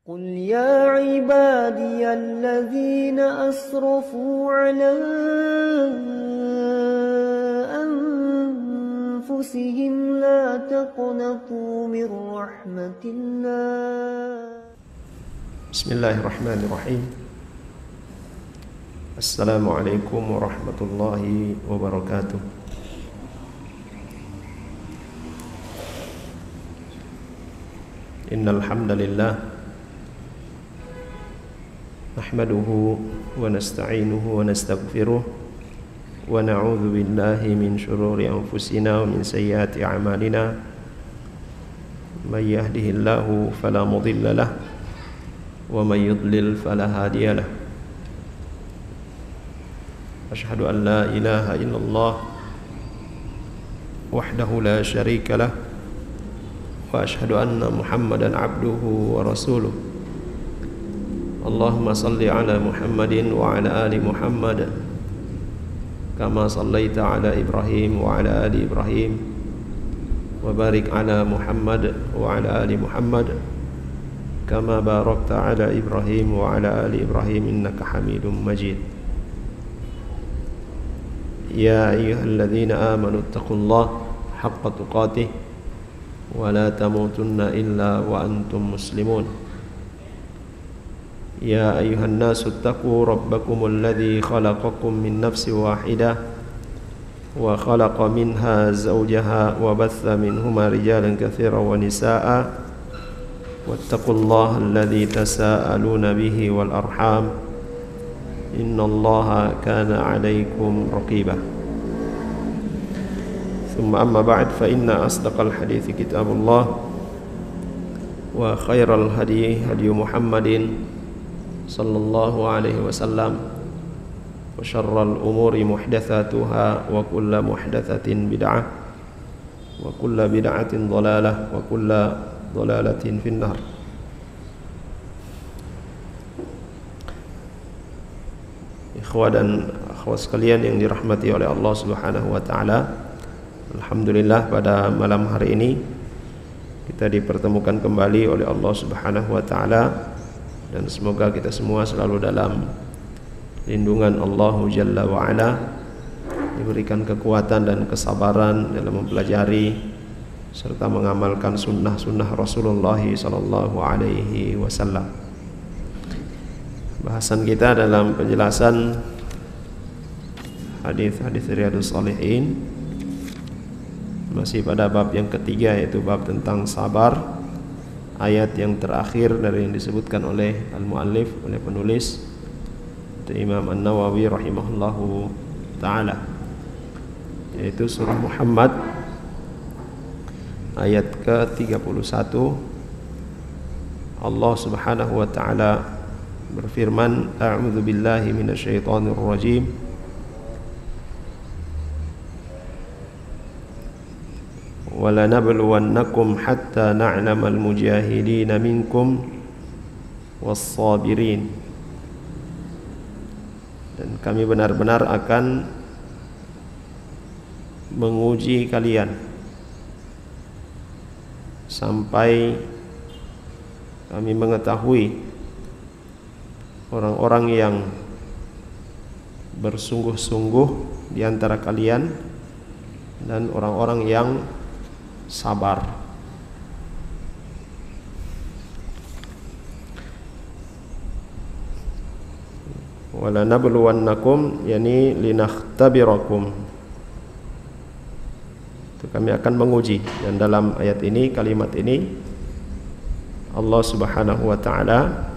قل يا عبادي الذين أسرفوا على أنفسهم لا تقنطوا من رحمة الله. بسم الله الرحمن الرحيم. السلام عليكم ورحمة الله وبركاته. إن الحمد لله نحمده ونستعينه ونستغفره ونعوذ بالله من شرور أنفسنا ومن سيئات أعمالنا من يهده الله فلا مضل له ومن يضلل فلا هادي له أشهد أن لا إله إلا الله وحده لا شريك له وأشهد أن محمدا عبده ورسوله اللهم صل على محمد وعلى آل محمد كما صليت على إبراهيم وعلى آل إبراهيم وبارك على محمد وعلى آل محمد كما باركت على إبراهيم وعلى آل إبراهيم إنك حميد مجيد يا أيها الذين آمنوا اتقوا الله حق تقاته ولا تموتن إلا وأنتم مسلمون يا أيها الناس اتقوا ربكم الذي خلقكم من نفس واحدة وخلق منها زوجها وبث منهما رجالا كثيرا ونساء واتقوا الله الذي تساءلون به والأرحام إن الله كان عليكم رقيبا ثم أما بعد فإن أصدق الحديث كتاب الله وخير الهدي هدي محمد صلى الله عليه وسلم وشر الأمور محدثاتها وكل محدثة بدعة وكل بدعة ضلالة وكل ضلالة في النار. Ikhwah dan akhwat sekalian yang dirahmati oleh Allah Subhanahu wa taala, alhamdulillah pada malam hari ini kita dipertemukan kembali oleh Allah Subhanahu wa taala, dan semoga kita semua selalu dalam lindungan Allah Jalla wa Ala, diberikan kekuatan dan kesabaran dalam mempelajari serta mengamalkan sunnah-sunnah Rasulullah sallallahu alaihi wasallam. Bahasan kita dalam penjelasan hadis-hadis Riyadhus Shalihin masih pada bab yang ketiga, yaitu bab tentang sabar. Ayat yang terakhir dari yang disebutkan oleh al-muallif, oleh penulis, itu Imam An-Nawawi rahimahullahu ta'ala, yaitu surah Muhammad ayat ke-31. Allah Subhanahu wa ta'ala berfirman, a'udzu billahi minasyaitonir rajim, وَلَنَبْلُوَنَّكُمْ حَتَّى نَعْلَمَ الْمُجَاهِدِينَ مِنْكُمْ وَالصَّابِرِينَ. Dan kami benar-benar akan menguji kalian sampai kami mengetahui orang-orang yang bersungguh-sungguh di antara kalian dan orang-orang yang sabar. Wala nabluwannakum, yani linakhtabirakum, itu kami akan menguji. Dan dalam ayat ini, kalimat ini, Allah Subhanahu wa ta'ala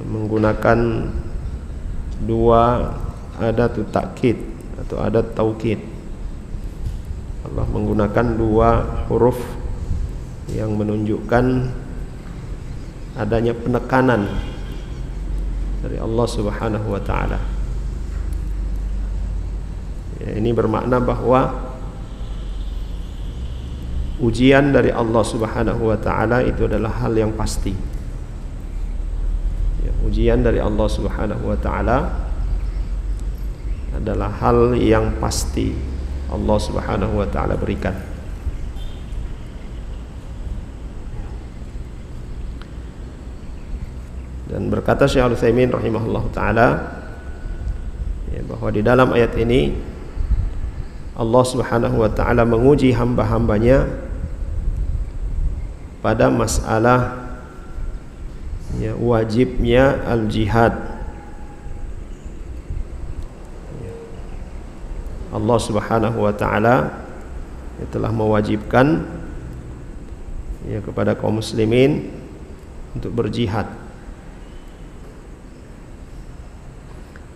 menggunakan dua adat takkid atau adat taukid. Allah menggunakan dua huruf yang menunjukkan adanya penekanan dari Allah Subhanahu wa ta'ala. Ini bermakna bahwa ujian dari Allah Subhanahu wa ta'ala itu adalah hal yang pasti. Ujian dari Allah Subhanahu wa ta'ala adalah hal yang pasti Allah Subhanahu wa ta'ala berikan. Dan berkata Syekh Al-Utsaimin rahimahullahu taala, ya, bahwa di dalam ayat ini Allah Subhanahu wa taala menguji hamba-hambanya pada masalah ya, wajibnya al-jihad. Allah Subhanahu wa taala telah mewajibkan ya, kepada kaum muslimin untuk berjihad.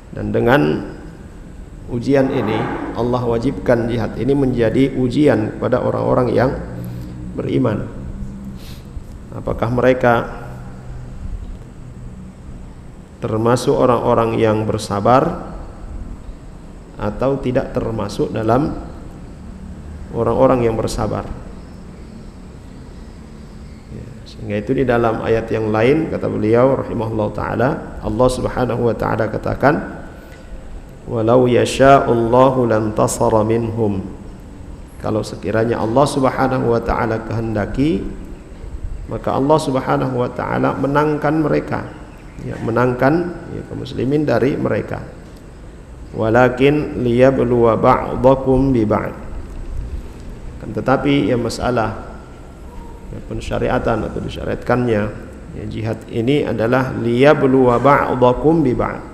Dan dengan ujian ini Allah wajibkan jihad ini menjadi ujian kepada orang-orang yang beriman. Apakah mereka termasuk orang-orang yang bersabar atau tidak termasuk dalam orang-orang yang bersabar? Sehingga itu di dalam ayat yang lain kata beliau rahimahullah ta'ala, Allah Subhanahu wa ta'ala katakan, walau yasha'ullahu lantasara minhum. Kalau sekiranya Allah Subhanahu wa ta'ala kehendaki, maka Allah Subhanahu wa ta'ala menangkan mereka, ya, menangkan ya, kaum muslimin dari mereka. Walakin liyabluwa ba'dakum bi ba'd. Kan tetapi ya masalah ya, pensyariatan atau disyariatkannya ya, jihad ini adalah liyabluwa ba'dakum bi ba'd.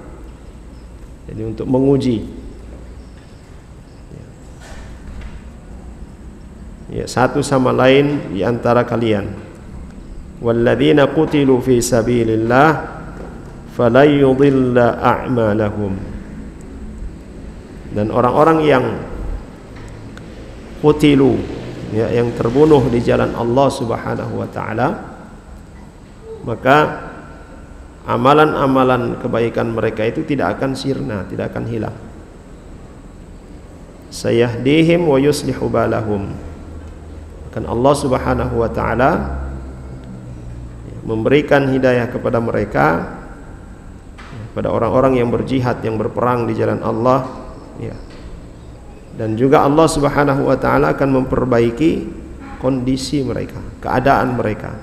Jadi untuk menguji ya, satu sama lain di antara kalian. Walladzina qutilu fi sabilillah falan yudilla a'malahum. Dan orang-orang yang qutilu ya, yang terbunuh di jalan Allah Subhanahu wa taala, maka amalan-amalan kebaikan mereka itu tidak akan sirna, tidak akan hilang. Sayahdihim wa yuslihu balahum. Akan Allah Subhanahu wa taala memberikan hidayah kepada mereka, pada orang-orang yang berjihad, yang berperang di jalan Allah ya. Dan juga Allah Subhanahu wa taala akan memperbaiki kondisi mereka, keadaan mereka.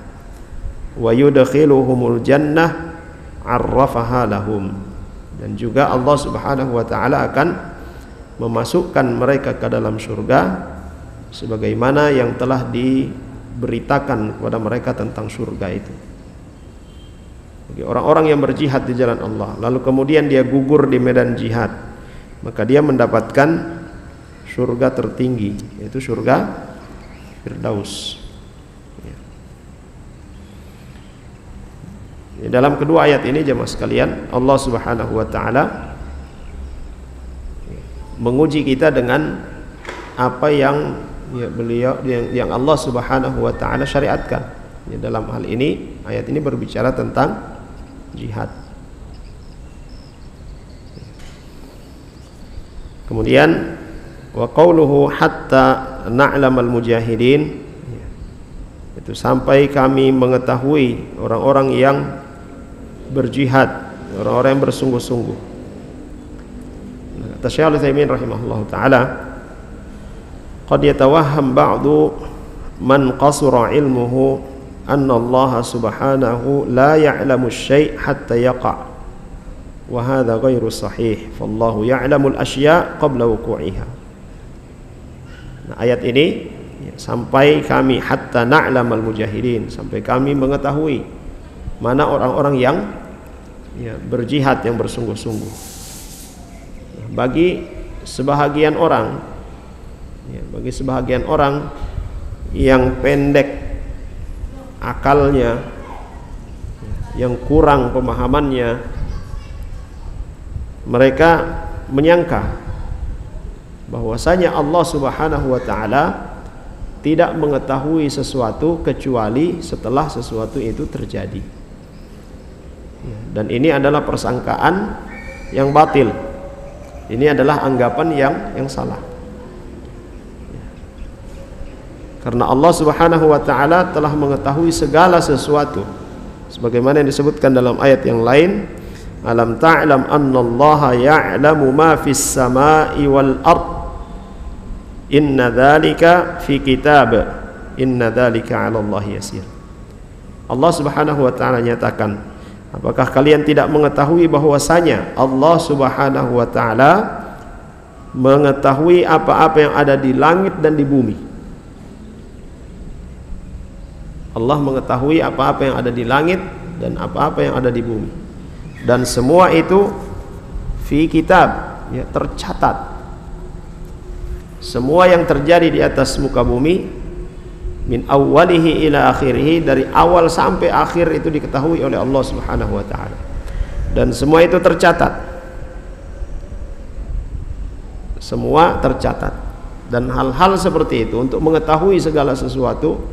Wa yudkhiluhumul jannah arrafaha lahum. Dan juga Allah Subhanahu wa taala akan memasukkan mereka ke dalam surga sebagaimana yang telah diberitakan kepada mereka tentang surga itu. Bagi orang-orang yang berjihad di jalan Allah, lalu kemudian dia gugur di medan jihad, maka dia mendapatkan surga tertinggi, yaitu surga Firdaus. Dalam kedua ayat ini jemaah sekalian, Allah Subhanahu wa taala menguji kita dengan apa yang ya, yang Allah Subhanahu wa taala syariatkan. Ya, dalam hal ini ayat ini berbicara tentang jihad. Kemudian wa qauluhu hatta na'lamal mujahidin, itu sampai kami mengetahui orang-orang yang berjihad, orang-orang yang bersungguh-sungguh. Kata Syekh Al-Utsaimin rahimahullah taala, qad yatawahham ba'du man qasura ilmuhu anna Allah subhanahu la ya'lamu asy-syai' hatta yaqa', wa hadha ghairu sahih, fallahu ya'lamu al-asya' qabla wuqu'iha. Nah, ayat ini ya, sampai kami hatta na'lamal mujahidin, sampai kami mengetahui mana orang-orang yang ya, berjihad, yang bersungguh-sungguh. Nah, bagi sebahagian orang ya, bagi sebahagian orang yang pendek akalnya, yang kurang pemahamannya, mereka menyangka bahwasanya Allah Subhanahu wa taala tidak mengetahui sesuatu kecuali setelah sesuatu itu terjadi. Dan ini adalah persangkaan yang batil. Ini adalah anggapan yang salah. Karena Allah Subhanahu wa taala telah mengetahui segala sesuatu. Sebagaimana yang disebutkan dalam ayat yang lain, alam ta'lam annallaha ya'lamu ma fis sama'i wal ard. Inna dzalika fi kitab. Inna dzalika 'ala Allah yasir. Allah Subhanahu wa taala nyatakan, Apakah kalian tidak mengetahui bahwasanya Allah Subhanahu wa taala mengetahui apa-apa yang ada di langit dan di bumi? Allah mengetahui apa-apa yang ada di langit dan apa-apa yang ada di bumi. Dan semua itu fi kitab, ya, tercatat. Semua yang terjadi di atas muka bumi min awwalihi ila akhirih, dari awal sampai akhir itu diketahui oleh Allah Subhanahu wa taala. Dan semua itu tercatat. Semua tercatat. Dan hal-hal seperti itu, untuk mengetahui segala sesuatu,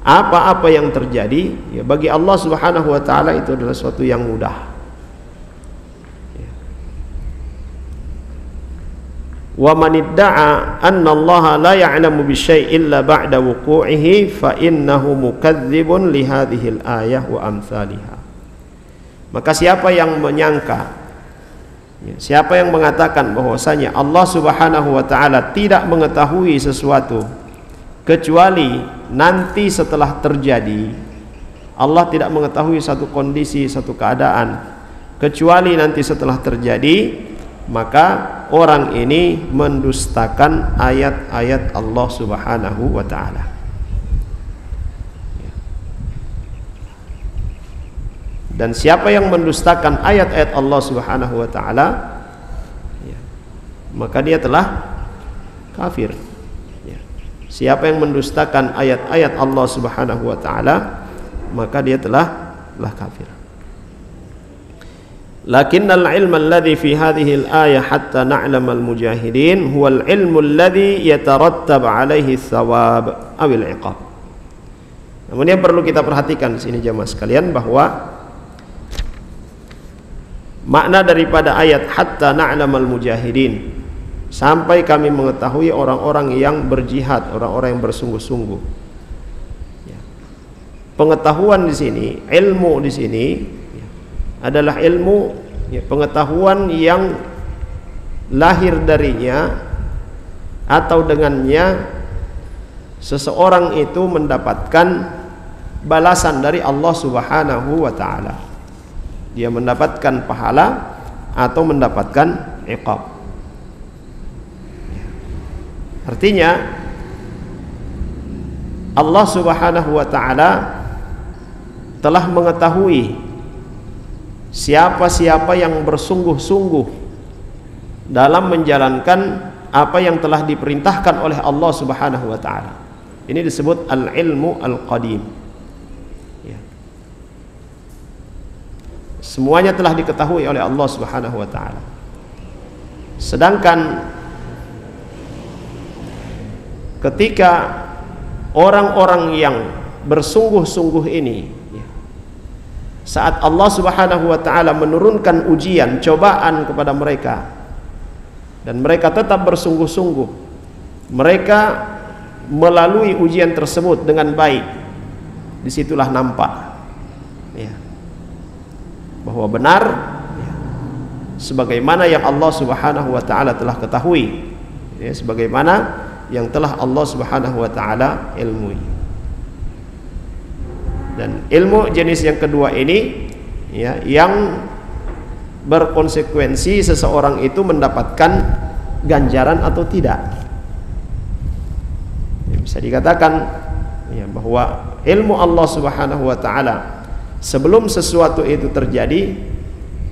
apa-apa yang terjadi, ya, bagi Allah Subhanahu wa taala itu adalah sesuatu yang mudah. Wa man idda'a anna Allah la ya'lamu bi syai'in illa ba'da wuqu'ihi fa innahu mukadzdzibun li hadhihi al-ayah wa amsalihha. Maka siapa yang menyangka, ya, siapa yang mengatakan bahwasanya Allah Subhanahu wa taala tidak mengetahui sesuatu kecuali nanti setelah terjadi, Allah tidak mengetahui satu kondisi, satu keadaan kecuali nanti setelah terjadi, maka orang ini mendustakan ayat-ayat Allah Subhanahu wa taala. Dan siapa yang mendustakan ayat-ayat Allah Subhanahu wa taala, maka dia telah kafir. Siapa yang mendustakan ayat-ayat Allah Subhanahu wa taala, maka dia telah kafir. Lakinnal ilma alladhi fi hadhihi al-ayah hatta na'lam al-mujahidin huwa al-ilmu alladhi yatarattab alaihi thawab aw al-iqab. Namun yang perlu kita perhatikan di sini jemaah sekalian, bahwa makna daripada ayat hatta na'lam al-mujahidin, sampai kami mengetahui orang-orang yang berjihad, orang-orang yang bersungguh-sungguh. Pengetahuan di sini, ilmu di sini adalah ilmu, ya, pengetahuan yang lahir darinya atau dengannya seseorang itu mendapatkan balasan dari Allah Subhanahu wa taala. Dia mendapatkan pahala atau mendapatkan iqab. Artinya Allah Subhanahu wa taala telah mengetahui siapa-siapa yang bersungguh-sungguh dalam menjalankan apa yang telah diperintahkan oleh Allah Subhanahu wa taala. Ini disebut al-ilmu al-qadim. Ya. Semuanya telah diketahui oleh Allah Subhanahu wa taala. Sedangkan ketika orang-orang yang bersungguh-sungguh ini, saat Allah Subhanahu wa taala menurunkan ujian, cobaan kepada mereka, dan mereka tetap bersungguh-sungguh, mereka melalui ujian tersebut dengan baik, disitulah nampak, ya, bahwa benar, ya, sebagaimana yang Allah Subhanahu wa taala telah ketahui, ya, sebagaimana yang telah Allah Subhanahu wa taala ilmui. Dan ilmu jenis yang kedua ini, ya, yang berkonsekuensi seseorang itu mendapatkan ganjaran atau tidak. Ya, bisa dikatakan, ya, bahwa ilmu Allah Subhanahu wa taala sebelum sesuatu itu terjadi,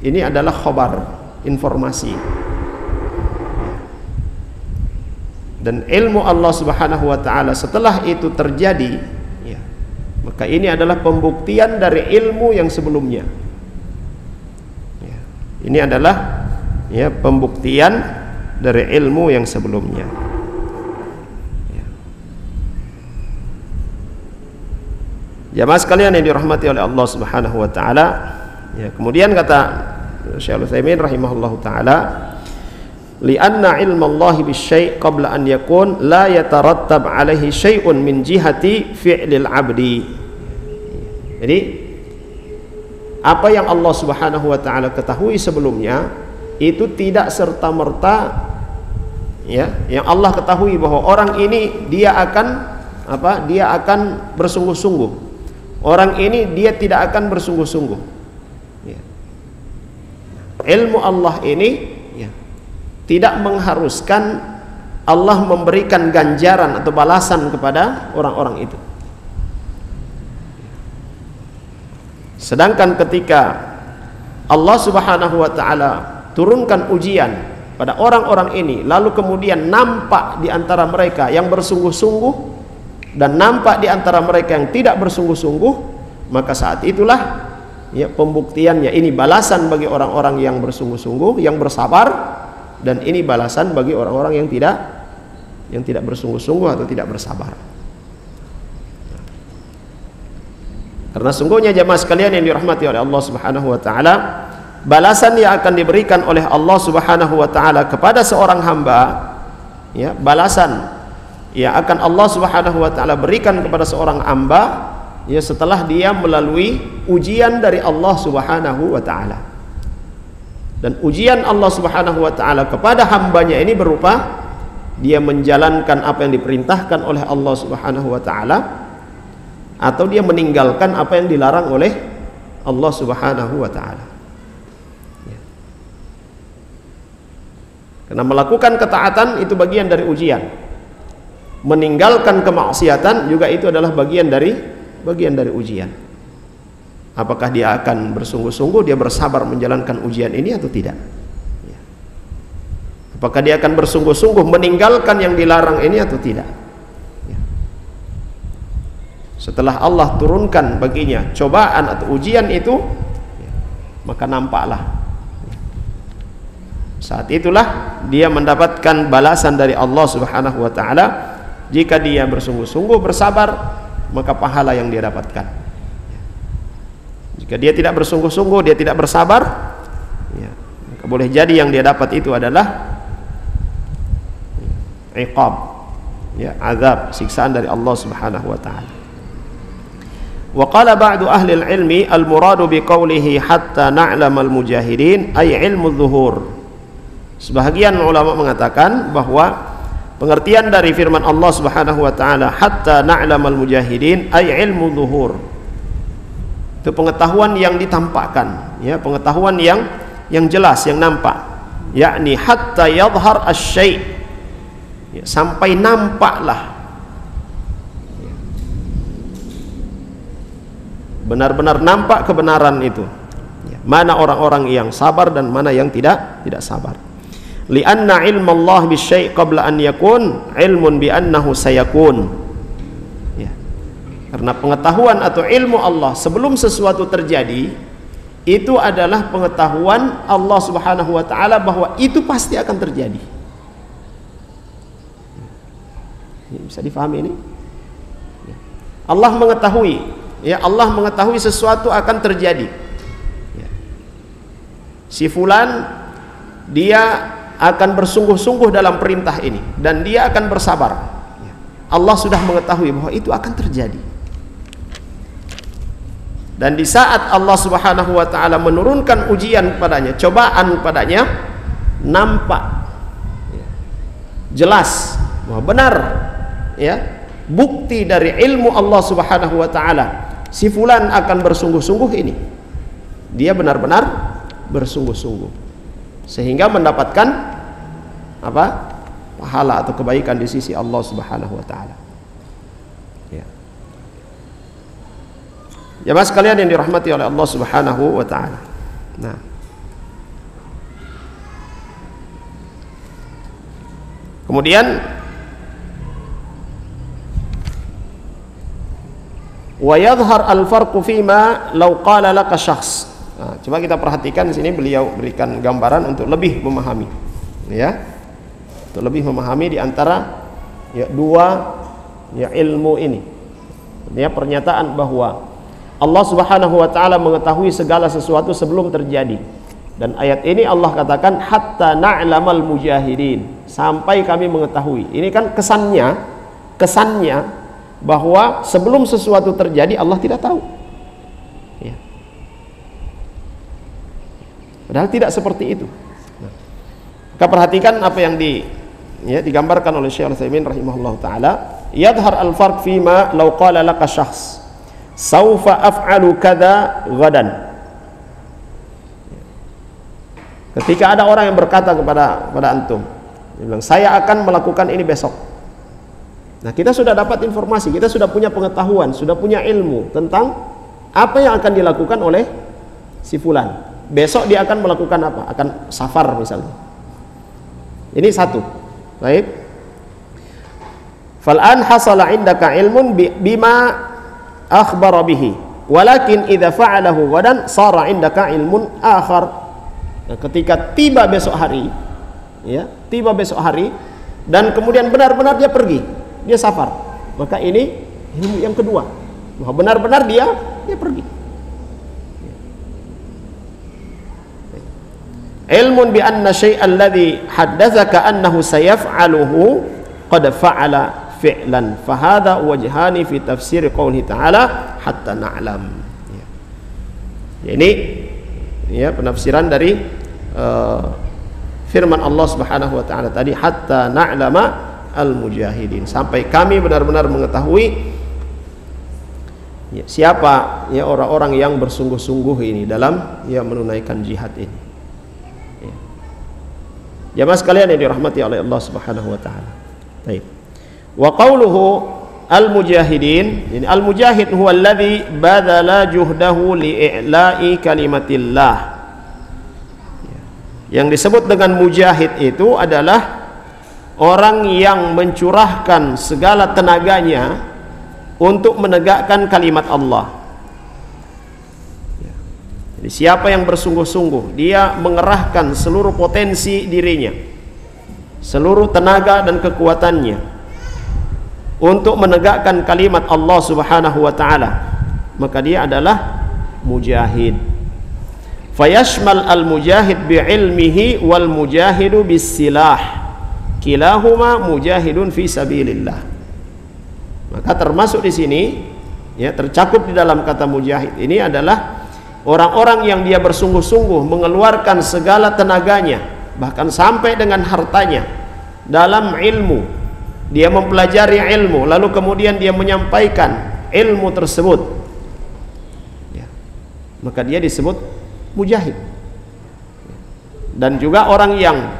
ini adalah khabar, informasi. Dan ilmu Allah Subhanahu wa taala setelah itu terjadi, maka ini adalah pembuktian dari ilmu yang sebelumnya. Ya, ini adalah, ya, pembuktian dari ilmu yang sebelumnya. Ya. Jamaah sekalian yang dirahmati oleh Allah Subhanahu wa taala, ya, kemudian kata Syekh Al-Utsaimin rahimahullahu taala, li'anna ilma Allah bisyai' qabla an yakun la yatarattab alaihi syai'un min jihati fi'lil 'abdi. Jadi apa yang Allah Subhanahu wa taala ketahui sebelumnya itu tidak serta-merta, ya, yang Allah ketahui bahwa orang ini dia akan apa? Dia akan bersungguh-sungguh. Orang ini dia tidak akan bersungguh-sungguh. Ya. ilmu Allah ini ya, tidak mengharuskan Allah memberikan ganjaran atau balasan kepada orang-orang itu. Sedangkan ketika Allah Subhanahu wa taala turunkan ujian pada orang-orang ini, lalu kemudian nampak di antara mereka yang bersungguh-sungguh dan nampak di antara mereka yang tidak bersungguh-sungguh, maka saat itulah ya pembuktiannya, ini balasan bagi orang-orang yang bersungguh-sungguh, yang bersabar, dan ini balasan bagi orang-orang yang tidak bersungguh-sungguh atau tidak bersabar. Karena sungguhnya jamaah sekalian yang dirahmati oleh Allah Subhanahu wa taala, balasan yang akan diberikan oleh Allah Subhanahu wa taala kepada seorang hamba, ya, balasan yang akan Allah Subhanahu wa taala berikan kepada seorang hamba ya setelah dia melalui ujian dari Allah Subhanahu wa taala. Dan ujian Allah Subhanahu wa taala kepada hambanya ini berupa dia menjalankan apa yang diperintahkan oleh Allah Subhanahu wa taala, atau dia meninggalkan apa yang dilarang oleh Allah Subhanahu wa taala. Ya. Karena melakukan ketaatan itu bagian dari ujian. Meninggalkan kemaksiatan juga itu adalah bagian dari ujian. Apakah dia akan bersungguh-sungguh, dia bersabar menjalankan ujian ini atau tidak? Ya. Apakah dia akan bersungguh-sungguh meninggalkan yang dilarang ini atau tidak? Ya. Setelah Allah turunkan baginya cobaan atau ujian itu, ya, maka nampaklah saat itulah dia mendapatkan balasan dari Allah Subhanahu wa taala. Jika dia bersungguh-sungguh bersabar, maka pahala yang dia dapatkan. Jika dia tidak bersungguh-sungguh, dia tidak bersabar, ya, maka boleh jadi yang dia dapat itu adalah iqab, ya, azab, siksaan dari Allah Subhanahu wa taala. Wa qala ba'du ahli al-ilmi al-muradu bi qawlihi hatta na'lam al-mujahidin ay ilmu zuhur. Sebahagian ulama mengatakan bahwa pengertian dari firman Allah Subhanahu wa taala hatta na'lamal mujahidin ay ilmu zuhur, itu pengetahuan yang ditampakkan, ya, pengetahuan yang jelas, yang nampak, yakni hatta yadhhar asy-syai', ya, sampai nampaklah, ya, benar-benar nampak kebenaran itu, ya, mana orang-orang yang sabar dan mana yang tidak sabar. Lianna ilmu Allah bisyai' qabla an yakun ilmun bi annahu sayakun, ya. Karena pengetahuan atau ilmu Allah sebelum sesuatu terjadi itu adalah pengetahuan Allah Subhanahu wa taala bahwa itu pasti akan terjadi. Bisa difahami ini? Allah mengetahui, ya, Allah mengetahui sesuatu akan terjadi, ya. Si fulan dia akan bersungguh-sungguh dalam perintah ini dan dia akan bersabar. Allah sudah mengetahui bahwa itu akan terjadi. Dan di saat Allah Subhanahu wa taala menurunkan ujian padanya, cobaan padanya, nampak, ya, jelas bahwa benar, ya, bukti dari ilmu Allah Subhanahu wa taala, si fulan akan bersungguh-sungguh ini. Dia benar-benar bersungguh-sungguh sehingga mendapatkan apa? Pahala atau kebaikan di sisi Allah Subhanahu wa taala. Ya. Jemaah sekalian yang dirahmati oleh Allah Subhanahu wa taala. Nah, kemudian wa yadhhar al-farqu fima law qala laka syakhs. Nah, coba kita perhatikan di sini beliau berikan gambaran untuk lebih memahami, ya, untuk lebih memahami di antara, ya, dua, ya, ilmu ini. Ya, pernyataan bahwa Allah Subhanahu wa taala mengetahui segala sesuatu sebelum terjadi. Dan ayat ini Allah katakan hatta na'lamal mujahidin, sampai kami mengetahui. Ini kan kesannya bahwa sebelum sesuatu terjadi Allah tidak tahu. Ya. Padahal tidak seperti itu. Nah, kita perhatikan apa yang digambarkan oleh Syekh Al-Utsaimin rahimahullah taala. Yadhhar al-farq fima law qala laka syakhs saufa af'alu kadza ghadan. Ketika ada orang yang berkata kepada antum, dia bilang, saya akan melakukan ini besok. Nah, kita sudah dapat informasi, kita sudah punya pengetahuan, sudah punya ilmu tentang apa yang akan dilakukan oleh si fulan. Besok dia akan melakukan apa? Akan safar misalnya. Ini satu. Baik. Fal'an hasala indaka ilmun bima akhbara bihi. Walakin idza fa'alahu ghadan sara indaka ilmun akhar. Nah, ketika tiba besok hari, ya, tiba besok hari dan kemudian benar-benar dia pergi, dia safar, maka ini ilmu yang kedua, bahwa benar-benar dia pergi. Ilmun bi anna syai'an alladhi haddatsaka annahu sayaf'aluhu qad fa'ala fi'lan fa hadha wajhani fi tafsir qouli ta'ala hatta na'lam. Ya, ini ya penafsiran dari firman Allah Subhanahu wa taala tadi, hatta na'lama al-mujahidin, sampai kami benar-benar mengetahui ya, siapa ya orang-orang yang bersungguh-sungguh ini dalam ya menunaikan jihad ini. Ya. Jamaah sekalian yang dirahmati oleh Allah Subhanahu wa taala. Baik. Wa qauluhu al-mujahidin, yani al-mujahid huwa alladhi badala juhdahu li'i'la'i kalimatillah. Yang disebut dengan mujahid itu adalah orang yang mencurahkan segala tenaganya untuk menegakkan kalimat Allah. Jadi siapa yang bersungguh-sungguh, dia mengerahkan seluruh potensi dirinya, seluruh tenaga dan kekuatannya untuk menegakkan kalimat Allah Subhanahu wa taala, maka dia adalah mujahid. Fayashmal al-mujahid bi'ilmihi wal mujahidu bis-silah, kilahuma mujahidun fi sabilillah. Maka termasuk di sini ya, tercakup di dalam kata mujahid ini adalah orang-orang yang dia bersungguh-sungguh mengeluarkan segala tenaganya, bahkan sampai dengan hartanya dalam ilmu. Dia mempelajari ilmu, lalu kemudian dia menyampaikan ilmu tersebut ya, maka dia disebut mujahid. Dan juga orang yang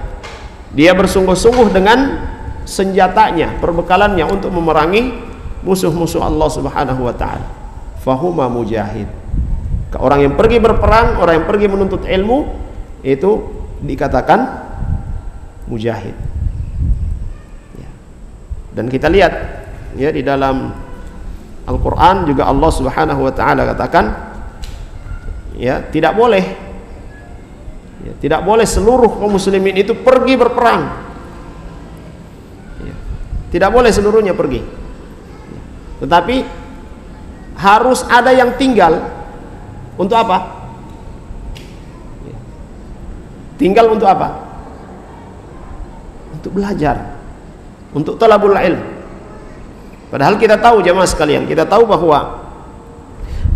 dia bersungguh-sungguh dengan senjatanya, perbekalannya untuk memerangi musuh-musuh Allah Subhanahu wa taala, fahuma mujahid. Orang yang pergi berperang, orang yang pergi menuntut ilmu, itu dikatakan mujahid ya. Dan kita lihat ya, di dalam Al-Quran juga Allah Subhanahu wa taala katakan ya, tidak boleh ya, tidak boleh seluruh kaum muslimin itu pergi berperang ya, tidak boleh seluruhnya pergi ya, tetapi harus ada yang tinggal. Untuk apa? Ya, tinggal untuk apa? Untuk belajar, untuk talabul ilm. Padahal kita tahu jamaah sekalian, kita tahu bahwa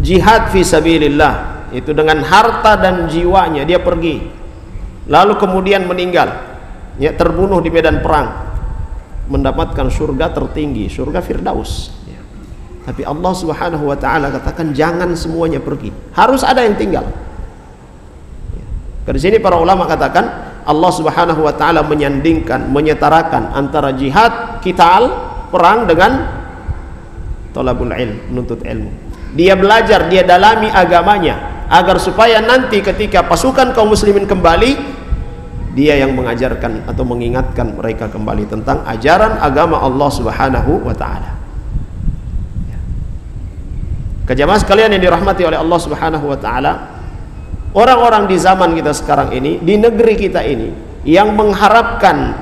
jihad fi sabilillah itu dengan harta dan jiwanya dia pergi, lalu kemudian meninggal ya, terbunuh di medan perang, mendapatkan surga tertinggi, surga Firdaus ya. Tapi Allah Subhanahu wa taala katakan jangan semuanya pergi, harus ada yang tinggal ya. Dari sini para ulama katakan Allah Subhanahu wa taala menyandingkan, menyetarakan antara jihad qital, perang, dengan talabul ilm, menuntut ilmu. Dia belajar, dia dalami agamanya, agar supaya nanti ketika pasukan kaum muslimin kembali, dia yang mengajarkan atau mengingatkan mereka kembali tentang ajaran agama Allah Subhanahu wa taala. Jamaah sekalian yang dirahmati oleh Allah Subhanahu wa taala, orang-orang di zaman kita sekarang ini, di negeri kita ini, yang mengharapkan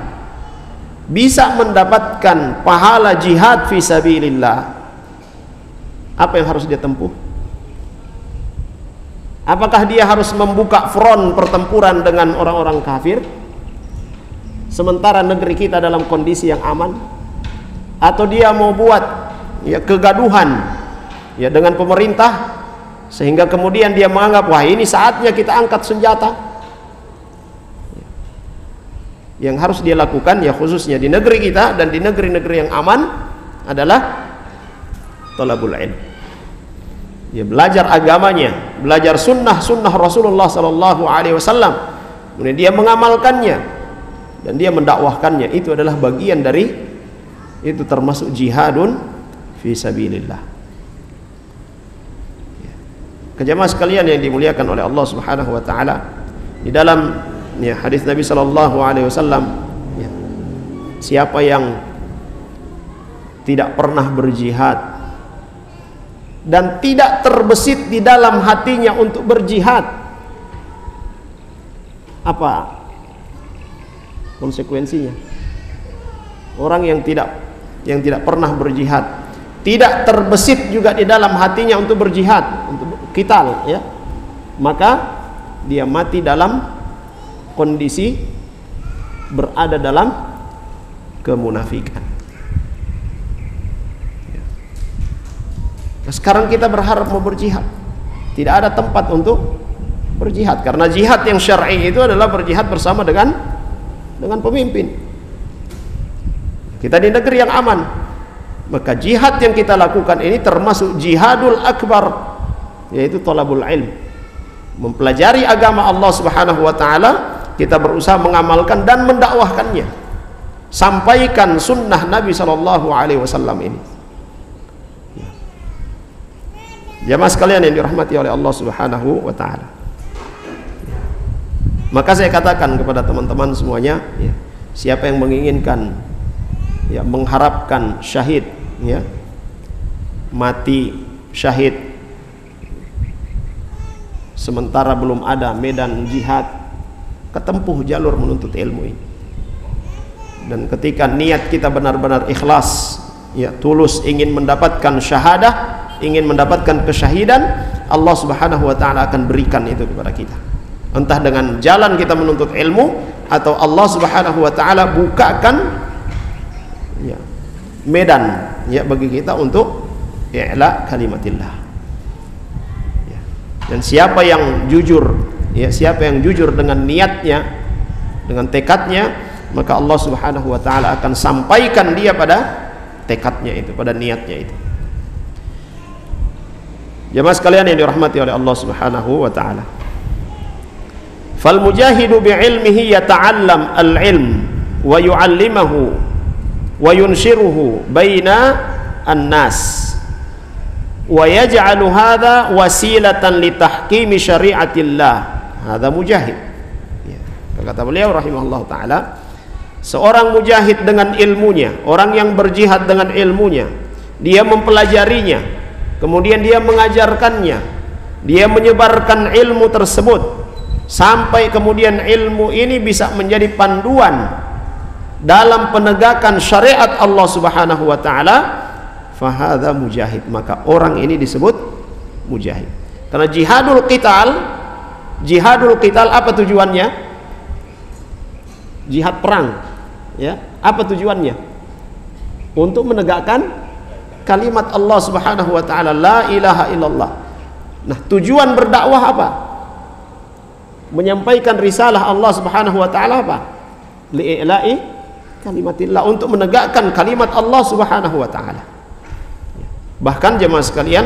bisa mendapatkan pahala jihad fi sabilillah, apa yang harus dia tempuh? Apakah dia harus membuka front pertempuran dengan orang-orang kafir sementara negeri kita dalam kondisi yang aman? Atau dia mau buat ya kegaduhan ya dengan pemerintah sehingga kemudian dia menganggap wah ini saatnya kita angkat senjata? Yang harus dia lakukan ya khususnya di negeri kita dan di negeri-negeri yang aman adalah talabul ilm. Ya, belajar agamanya, belajar sunnah Rasulullah sallallahu alaihi wasallam, kemudian dia mengamalkannya dan dia mendakwahkannya, itu adalah bagian dari, itu termasuk jihadun fi sabilillah. Jemaah sekalian yang dimuliakan oleh Allah Subhanahu wa taala, di dalam hadis Nabi sallallahu alaihi wasallam, siapa yang tidak pernah berjihad dan tidak terbesit di dalam hatinya untuk berjihad, apa konsekuensinya? Orang yang tidak pernah berjihad, tidak terbesit juga di dalam hatinya untuk berjihad, untuk qital, ya, maka dia mati dalam kondisi berada dalam kemunafikan. Nah, sekarang kita berharap mau berjihad, tidak ada tempat untuk berjihad, karena jihad yang syar'i itu adalah berjihad bersama dengan pemimpin. Kita di negeri yang aman, maka jihad yang kita lakukan ini termasuk jihadul akbar, yaitu thalabul ilm, mempelajari agama Allah Subhanahu wa taala. Kita berusaha mengamalkan dan mendakwahkannya, sampaikan sunnah Nabi sallallahu alaihi wasallam ini. Jamaah sekalian yang dirahmati oleh Allah Subhanahu wa taala, maka saya katakan kepada teman-teman semuanya, siapa yang menginginkan, mengharapkan syahid, mati syahid sementara belum ada medan jihad, ketempuh jalur menuntut ilmu ini. Dan ketika niat kita benar-benar ikhlas, tulus ingin mendapatkan syahadah, ingin mendapatkan kesyahidan, Allah Subhanahu wa taala akan berikan itu kepada kita, entah dengan jalan kita menuntut ilmu, atau Allah Subhanahu wa taala bukakan medan bagi kita untuk i'la kalimatillah. Dan siapa yang jujur, siapa yang jujur dengan niatnya, dengan tekadnya, maka Allah Subhanahu wa taala akan sampaikan dia pada tekadnya itu, pada niatnya itu. Jemaah sekalian yang dirahmati oleh Allah Subhanahu wa taala, fal mujahidu bi'ilmihi yata'allam al-ilm wa yu'allimahu wa yunshiruhu baina an-nas wa yaj'alu hadha wasilatan li tahkimi syari'atillah. Hadha mujahid. Kata beliau rahimahullah taala, seorang mujahid dengan ilmunya, orang yang berjihad dengan ilmunya, dia mempelajarinya, kemudian dia mengajarkannya, dia menyebarkan ilmu tersebut sampai kemudian ilmu ini bisa menjadi panduan dalam penegakan syariat Allah Subhanahu wa taala. Fahadha mujahid, maka orang ini disebut mujahid. Karena jihadul qital apa tujuannya? Jihad perang, apa tujuannya? Untuk menegakkan kalimat Allah Subhanahu wa taala, la ilaha illallah. Nah, tujuan berdakwah apa? Menyampaikan risalah Allah Subhanahu wa taala apa? Li'ila'i kalimatillah, untuk menegakkan kalimat Allah Subhanahu wa taala. Bahkan jemaah sekalian,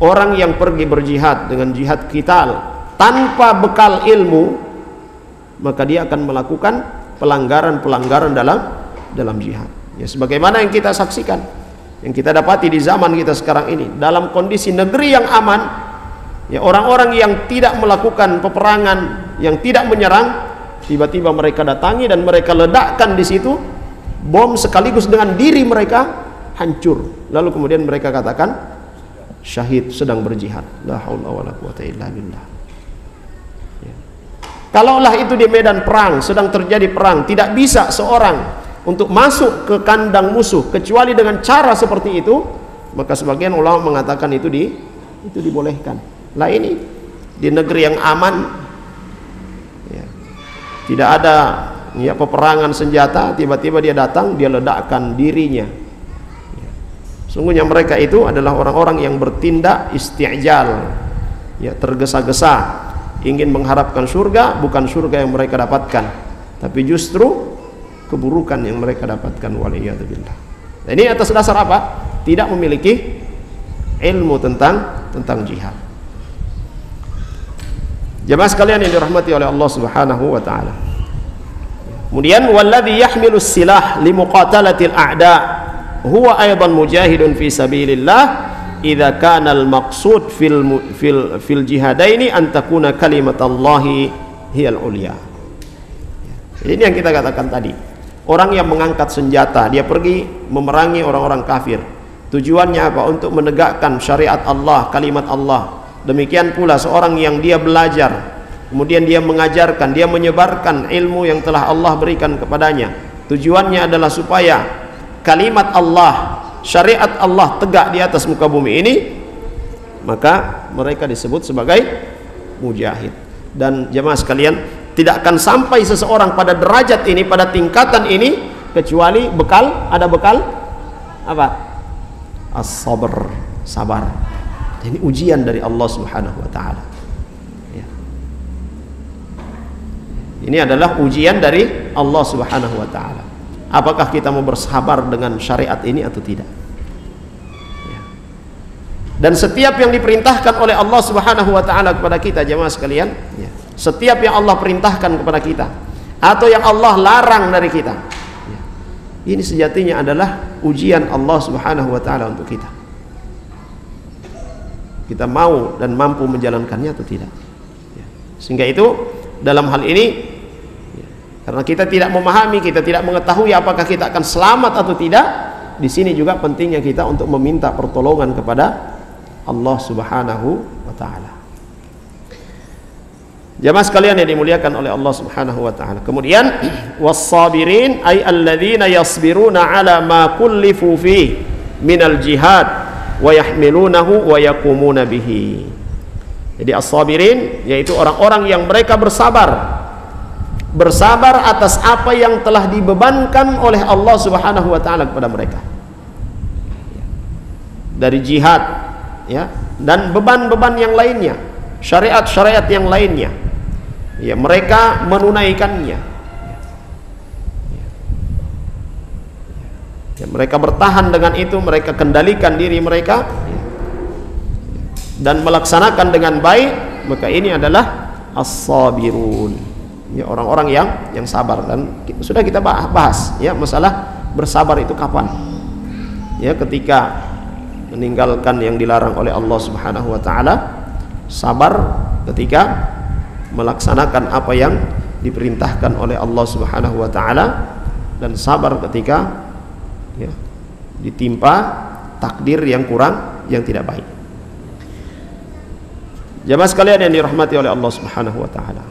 orang yang pergi berjihad dengan jihad qital tanpa bekal ilmu, maka dia akan melakukan pelanggaran-pelanggaran dalam jihad. Sebagaimana yang kita saksikan, yang kita dapati di zaman kita sekarang ini, dalam kondisi negeri yang aman, orang-orang yang tidak melakukan peperangan, yang tidak menyerang, tiba-tiba mereka datangi dan mereka ledakkan di situ bom sekaligus dengan diri mereka hancur. Lalu kemudian mereka katakan syahid sedang berjihad. La haula wala quwata illa billah. Kalaulah itu di medan perang, sedang terjadi perang, tidak bisa seorang untuk masuk ke kandang musuh kecuali dengan cara seperti itu, maka sebagian ulama mengatakan itu dibolehkan. Lah ini di negeri yang aman, tidak ada peperangan senjata, tiba-tiba dia datang, dia ledakkan dirinya. Sungguhnya mereka itu adalah orang-orang yang bertindak isti'jal, tergesa-gesa, ingin mengharapkan surga, bukan surga yang mereka dapatkan, tapi justru keburukan yang mereka dapatkan. Waliyadzubillah. Nah, ini atas dasar apa? Tidak memiliki ilmu tentang jihad. Jemaah sekalian yang dirahmati oleh Allah Subhanahu wa taala. Kemudian walladzi yahmilus silah limuqatalatil a'da huwa aidan mujahidun fi sabilillah idza kana al maqsud fil jihadaini an takuna kalimatullahi hiyal ulya. Ini yang kita katakan tadi. Orang yang mengangkat senjata, dia pergi memerangi orang-orang kafir. Tujuannya apa? Untuk menegakkan syariat Allah, kalimat Allah. Demikian pula seorang yang dia belajar, kemudian dia mengajarkan, dia menyebarkan ilmu yang telah Allah berikan kepadanya. Tujuannya adalah supaya kalimat Allah, syariat Allah tegak di atas muka bumi ini, maka mereka disebut sebagai mujahid. Dan jemaah sekalian, tidak akan sampai seseorang pada derajat ini, pada tingkatan ini, kecuali ada bekal apa? As-sabr, sabar. Ini ujian dari Allah Subhanahu wa taala. Ya. Ini adalah ujian dari Allah Subhanahu wa taala. Apakah kita mau bersabar dengan syariat ini atau tidak? Ya. Dan setiap yang diperintahkan oleh Allah Subhanahu wa taala kepada kita, jemaah sekalian, ya, setiap yang Allah perintahkan kepada kita atau yang Allah larang dari kita, ya, ini sejatinya adalah ujian Allah Subhanahu wa taala untuk kita. Kita mau dan mampu menjalankannya atau tidak, ya. Sehingga itu dalam hal ini, ya, karena kita tidak memahami, kita tidak mengetahui apakah kita akan selamat atau tidak, di sini juga pentingnya kita untuk meminta pertolongan kepada Allah Subhanahu wa taala. Jamaah sekalian yang dimuliakan oleh Allah Subhanahu wa taala. Kemudian was-sabirin ay alladzina yasbiruna ala ma kullifu fi minal jihad wa yahmilunahu wa yaqumuna bihi. Jadi as-sabirin yaitu orang-orang yang mereka bersabar atas apa yang telah dibebankan oleh Allah Subhanahu wa taala kepada mereka dari jihad, ya, dan beban-beban yang lainnya, syariat-syariat yang lainnya, ya, mereka menunaikannya, ya, mereka bertahan dengan itu, mereka kendalikan diri mereka, ya, dan melaksanakan dengan baik, maka ini adalah as-sabirun, ya, orang-orang yang sabar. Dan sudah kita bahas, ya, masalah bersabar itu kapan, ya, ketika meninggalkan yang dilarang oleh Allah Subhanahu wa taala, sabar ketika melaksanakan apa yang diperintahkan oleh Allah Subhanahu wa taala, dan sabar ketika, ya, ditimpa takdir yang kurang, yang tidak baik. Jamaah sekalian yang dirahmati oleh Allah Subhanahu wa taala.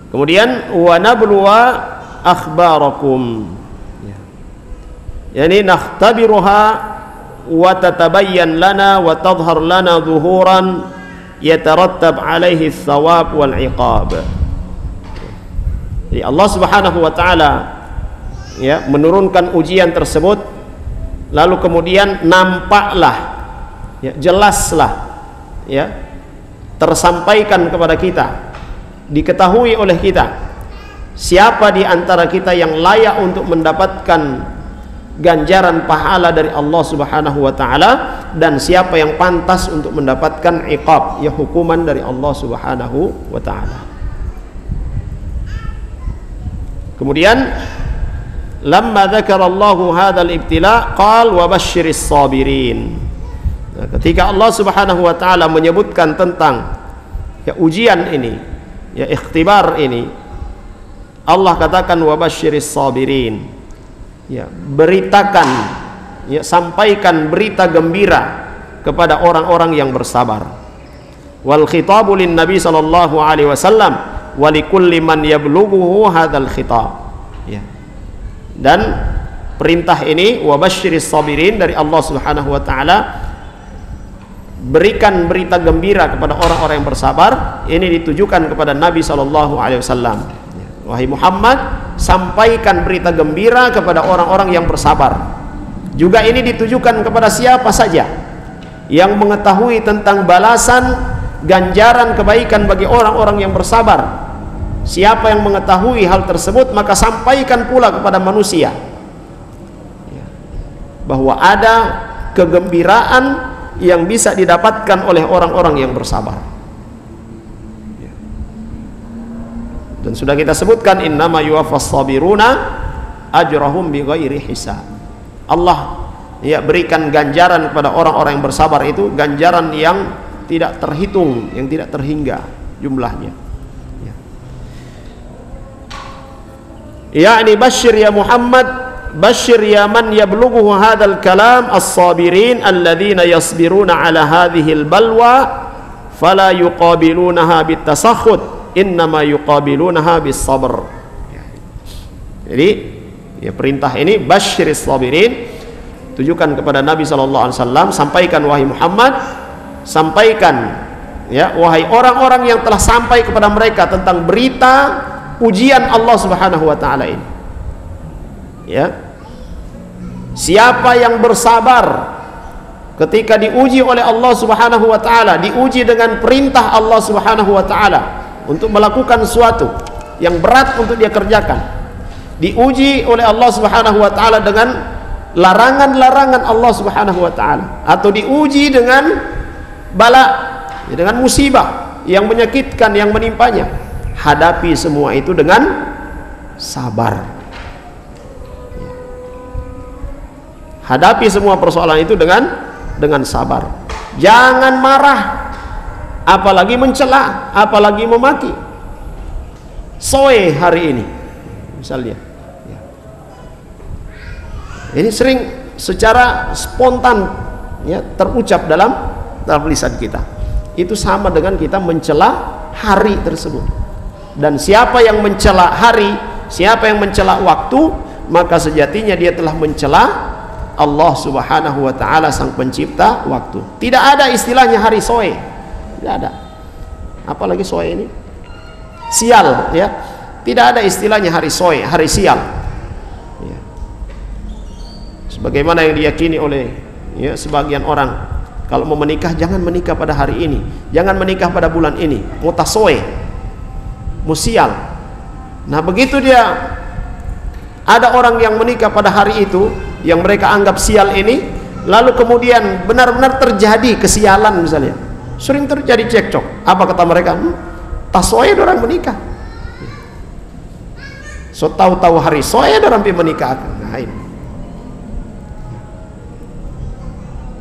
Kemudian wa nabluwa akhbarakum, yani nakhtabiruha wa tatabayyan lana wa tadhhar lana zuhuran yatarattab alaihi thawab wal iqab. Jadi Allah Subhanahu wa taala, ya, menurunkan ujian tersebut, lalu kemudian nampaklah, ya, jelaslah, ya, tersampaikan kepada kita, diketahui oleh kita siapa di antara kita yang layak untuk mendapatkan ganjaran pahala dari Allah Subhanahu wa taala, dan siapa yang pantas untuk mendapatkan iqab, ya, hukuman dari Allah Subhanahu wa taala. Kemudian lamma dzakarallahu hadzal ibtila qal wa basyiris sabirin. Nah, ketika Allah Subhanahu wa taala menyebutkan tentang, ya, ujian ini, ya, ikhtibar ini, Allah katakan wa basyiris sabirin, ya, beritakan, ya, sampaikan berita gembira kepada orang-orang yang bersabar. Wal khitabu lin nabi sallallahu alaihi wasallam wa likulli man yablughuhu hadzal khitab, ya. Dan perintah ini wa basyiris sabirin dari Allah Subhanahu wa taala, berikan berita gembira kepada orang-orang yang bersabar, ini ditujukan kepada Nabi sallallahu alaihi wasallam. Wahai Muhammad, sampaikan berita gembira kepada orang-orang yang bersabar. Juga ini ditujukan kepada siapa saja yang mengetahui tentang balasan, ganjaran kebaikan bagi orang-orang yang bersabar. Siapa yang mengetahui hal tersebut, maka sampaikan pula kepada manusia bahwa ada kegembiraan yang bisa didapatkan oleh orang-orang yang bersabar. Dan sudah kita sebutkan, innama yuwaffas sabiruna ajrahum bighairi hisab. Allah berikan ganjaran kepada orang-orang yang bersabar itu ganjaran yang tidak terhitung, yang tidak terhingga jumlahnya. Yani basyir ya Muhammad, basyir ya man yablughu hadzal kalam as-sabirin alladzina yasbiruna ala hadhil balwa fala yuqabilunaha bitasakhut innama yuqabilunaha bis sabr. Jadi perintah ini basyiris sabirin, tujukan kepada Nabi SAW, sampaikan wahai Muhammad, sampaikan wahai orang-orang yang telah sampai kepada mereka tentang berita ujian Allah Subhanahu wa taala ini. Siapa yang bersabar ketika diuji oleh Allah Subhanahu wa taala, diuji dengan perintah Allah Subhanahu wa taala untuk melakukan sesuatu yang berat untuk dia kerjakan, diuji oleh Allah Subhanahu wa taala dengan larangan-larangan Allah Subhanahu wa taala, atau diuji dengan bala, dengan musibah yang menyakitkan yang menimpanya, hadapi semua itu dengan sabar. Hadapi semua persoalan itu dengan sabar. Jangan marah, apalagi mencela, apalagi memaki. Soe hari ini misalnya, ini sering secara spontan terucap dalam lisan kita. Itu sama dengan kita mencela hari tersebut. Dan siapa yang mencela hari, siapa yang mencela waktu, maka sejatinya dia telah mencela Allah Subhanahu wa taala, sang pencipta waktu. Tidak ada istilahnya hari soe, tidak ada. Apalagi soe ini sial, tidak ada istilahnya hari soe, hari sial. Sebagaimana yang diyakini oleh sebagian orang, kalau mau menikah jangan menikah pada hari ini, jangan menikah pada bulan ini, mutasoe, musial. Nah begitu dia ada orang yang menikah pada hari itu yang mereka anggap sial ini, lalu kemudian benar-benar terjadi kesialan misalnya, sering terjadi cekcok, apa kata mereka? Tasoe orang menikah, so tahu-tahu hari soe orang pi menikah. Nah,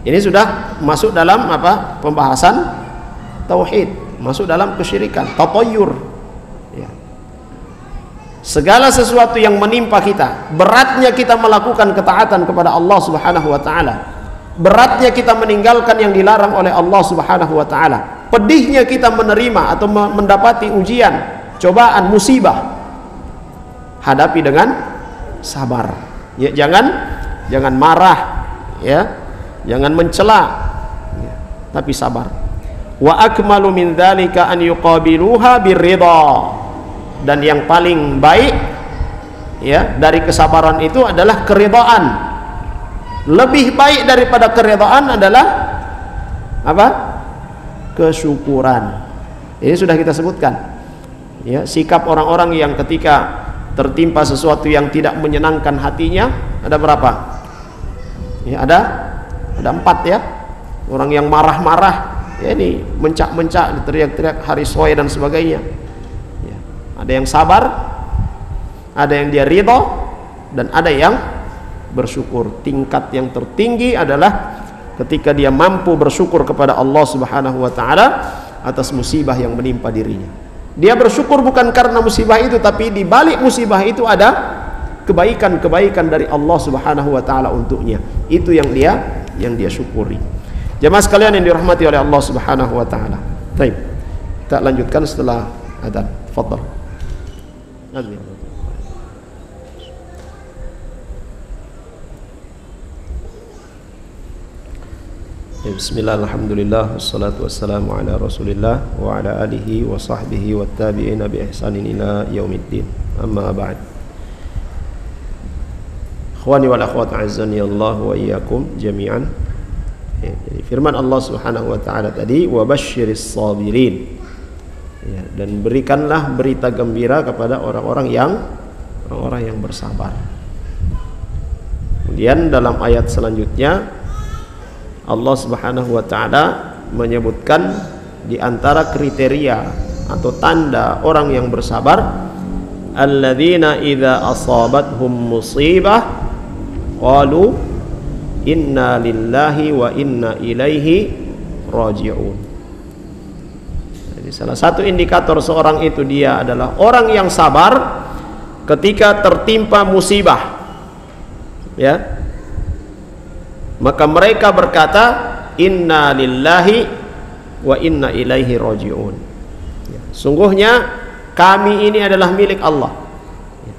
ini sudah masuk dalam pembahasan tauhid, masuk dalam kesyirikan, tatayyur. Segala sesuatu yang menimpa kita, beratnya kita melakukan ketaatan kepada Allah Subhanahu wa taala, beratnya kita meninggalkan yang dilarang oleh Allah Subhanahu wa taala, pedihnya kita menerima atau mendapati ujian, cobaan, musibah, hadapi dengan sabar. Jangan marah, jangan mencela, tapi sabar. Wa akmalu min dzalika an yuqabiluha birridha. Dan yang paling baik dari kesabaran itu adalah keridhaan. Lebih baik daripada keridhaan adalah apa? Kesyukuran. Ini sudah kita sebutkan. Sikap orang-orang yang ketika tertimpa sesuatu yang tidak menyenangkan hatinya ada berapa? Ada 4 Orang yang marah-marah, ini mencak-mencak, teriak-teriak hari soe dan sebagainya. Ada yang sabar, ada yang dia ridho, dan ada yang bersyukur. Tingkat yang tertinggi adalah ketika dia mampu bersyukur kepada Allah Subhanahu wa taala atas musibah yang menimpa dirinya. Dia bersyukur bukan karena musibah itu, tapi di balik musibah itu ada kebaikan-kebaikan dari Allah Subhanahu wa taala untuknya. Itu yang dia syukuri. Jemaah sekalian yang dirahmati oleh Allah Subhanahu wa taala. Baik. Kita lanjutkan setelah adzan. Tafadhal. Bismillah, alhamdulillah, wassalatu wassalamu ala rasulillah wa ala alihi wa sahbihi wa tabi'ina bi ihsanin ila yaumiddin. Amma ba'd. Ikhwani wal akhwat azzani Allah wa iyyakum jami'an. Jadi firman Allah Subhanahu wa taala tadi, wa basyiris sabirin. Dan berikanlah berita gembira kepada orang-orang yang bersabar. Kemudian dalam ayat selanjutnya Allah Subhanahu wa taala menyebutkan di antara kriteria atau tanda orang yang bersabar, alladzina idza asabathum musibah qalu inna lillahi wa inna ilaihi raji'un. Jadi salah satu indikator seorang itu dia adalah orang yang sabar ketika tertimpa musibah, ya, maka mereka berkata inna lillahi wa inna ilaihi raji'un, ya, sungguhnya kami ini adalah milik Allah, ya,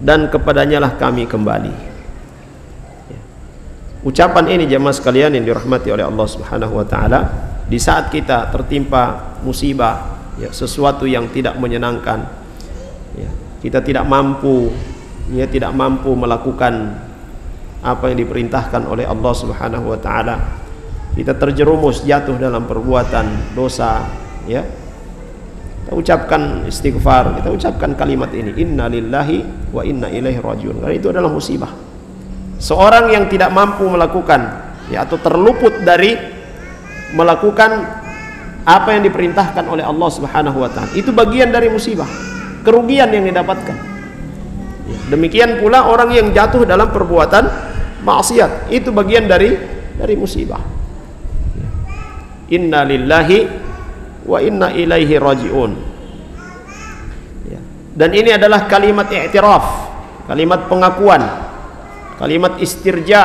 dan kepadanya lah kami kembali, ya. Ucapan ini jemaah sekalian yang dirahmati oleh Allah Subhanahu wa taala, di saat kita tertimpa musibah, ya, sesuatu yang tidak menyenangkan, ya, kita tidak mampu melakukan apa yang diperintahkan oleh Allah Subhanahu wa taala, kita terjerumus jatuh dalam perbuatan dosa, ya, kita ucapkan istighfar, kita ucapkan kalimat ini, inna lillahi wa inna ilaihi rajiun, karena itu adalah musibah. Seorang yang tidak mampu melakukan, ya, atau terluput dari melakukan apa yang diperintahkan oleh Allah Subhanahu wa taala, itu bagian dari musibah, kerugian yang didapatkan. Demikian pula orang yang jatuh dalam perbuatan maksiat, itu bagian dari musibah. Inna lillahi wa inna ilaihi raji'un. Dan ini adalah kalimat i'tiraf, kalimat pengakuan, kalimat istirja.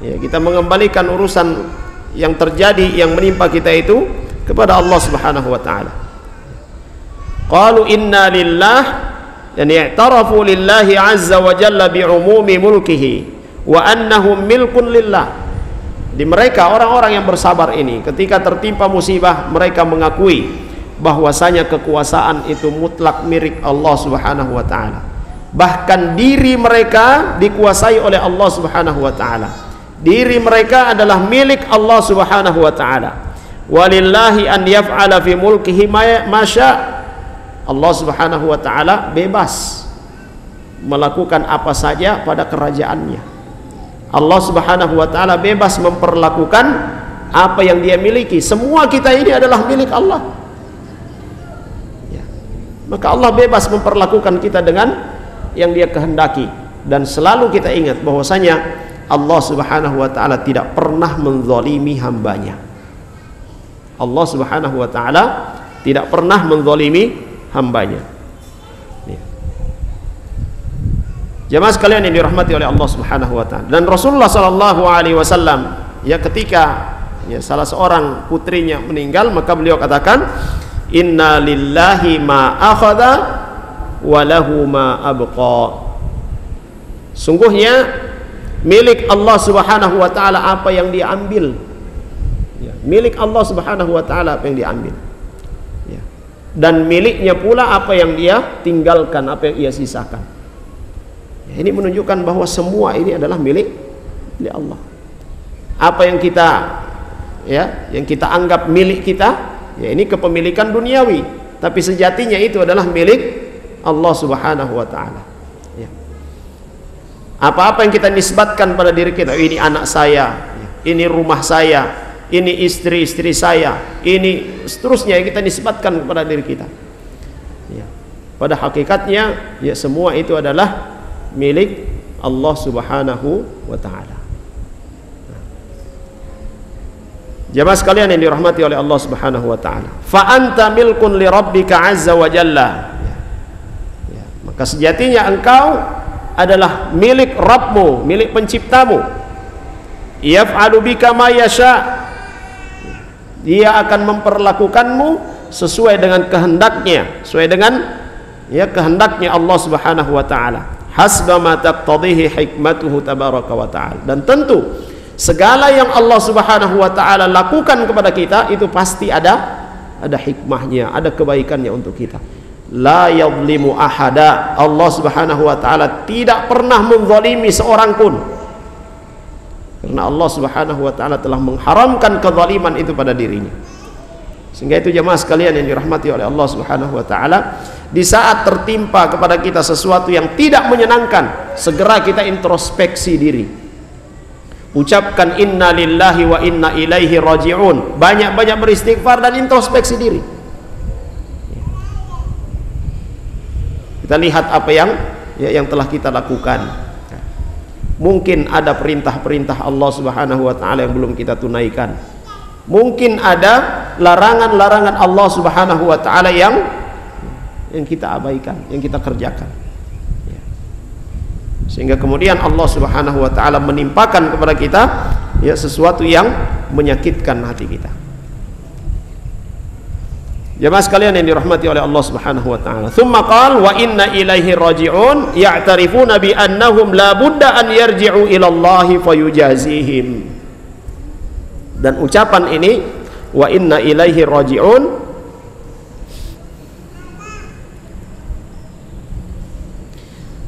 Ya, kita mengembalikan urusan yang terjadi, yang menimpa kita itu kepada Allah Subhanahu wa taala. Qalu inna lillah, yani i'tarafu lillahi azza wa jalla bi'umumi mulkihi wa annahum milkun lillah. Di mereka orang-orang yang bersabar ini ketika tertimpa musibah, mereka mengakui bahwasanya kekuasaan itu mutlak milik Allah Subhanahu wa taala. Bahkan diri mereka dikuasai oleh Allah Subhanahu wa taala. Diri mereka adalah milik Allah Subhanahu wa taala. Walillahi an yaf'ala fi mulkihi ma syaa. Allah Subhanahu wa taala bebas melakukan apa saja pada kerajaannya. Allah Subhanahu wa taala bebas memperlakukan apa yang dia miliki. Semua kita ini adalah milik Allah, ya. Maka Allah bebas memperlakukan kita dengan yang dia kehendaki. Dan selalu kita ingat bahwasanya Allah Subhanahu wa taala tidak pernah menzalimi hambanya. Allah Subhanahu wa taala tidak pernah menzalimi hambanya. Jemaah sekalian yang dirahmati oleh Allah Subhanahu wa taala. Dan Rasulullah sallallahu alaihi wasallam, ya, ketika, ya, salah seorang putrinya meninggal, maka beliau katakan inna lillahi ma akhadha wa lahu ma abqa. Sungguhnya milik Allah Subhanahu wa taala apa yang dia ambil, ya, milik Allah Subhanahu wa taala apa yang dia ambil, ya. Dan miliknya pula apa yang dia tinggalkan, apa yang ia sisakan. Ya, ini menunjukkan bahwa semua ini adalah milik Allah. Apa yang kita, ya, yang kita anggap milik kita, ya, ini kepemilikan duniawi, tapi sejatinya itu adalah milik Allah Subhanahu wa taala. Ya. Apa-apa yang kita nisbatkan pada diri kita, ini anak saya, ini rumah saya, ini istri-istri saya, ini seterusnya yang kita nisbatkan kepada diri kita, ya, pada hakikatnya, ya, semua itu adalah milik Allah Subhanahu wa taala. Jemaah sekalian yang dirahmati oleh Allah Subhanahu wa taala, fa anta milkun li rabbika azza wa jalla. Ya, maka sejatinya engkau adalah milik Rabbmu, milik penciptamu. Yaf'alu bika ma yasha. Dia akan memperlakukanmu sesuai dengan kehendaknya, sesuai dengan, ya, kehendaknya Allah Subhanahu wa taala. Hasba ma taqtadhihi hikmatuhu tabaraka wa ta'ala. Dan tentu segala yang Allah Subhanahu wa taala lakukan kepada kita itu pasti ada hikmahnya, ada kebaikannya untuk kita. La yadhlimu ahada. Allah Subhanahu wa taala tidak pernah menzalimi seorang pun, karena Allah Subhanahu wa taala telah mengharamkan kezaliman itu pada dirinya. Sehingga itu jemaah sekalian yang dirahmati oleh Allah Subhanahu wa taala, di saat tertimpa kepada kita sesuatu yang tidak menyenangkan, segera kita introspeksi diri. Ucapkan inna lillahi wa inna ilaihi raji'un. Banyak-banyak beristighfar dan introspeksi diri. Kita lihat apa yang telah kita lakukan. Mungkin ada perintah-perintah Allah Subhanahu wa taala yang belum kita tunaikan. Mungkin ada larangan-larangan Allah Subhanahu wa taala yang kita abaikan, yang kita kerjakan. Sehingga kemudian Allah Subhanahu wa taala menimpakan kepada kita sesuatu yang menyakitkan hati kita. Jemaah sekalian yang dirahmati oleh Allah Subhanahu wa taala. Tsumma qala wa inna ilaihi raji'un ya'tarifuna bi annahum la budda an yarji'u ila Allah fayujazihim. Dan ucapan ini wa inna ilaihi raji'un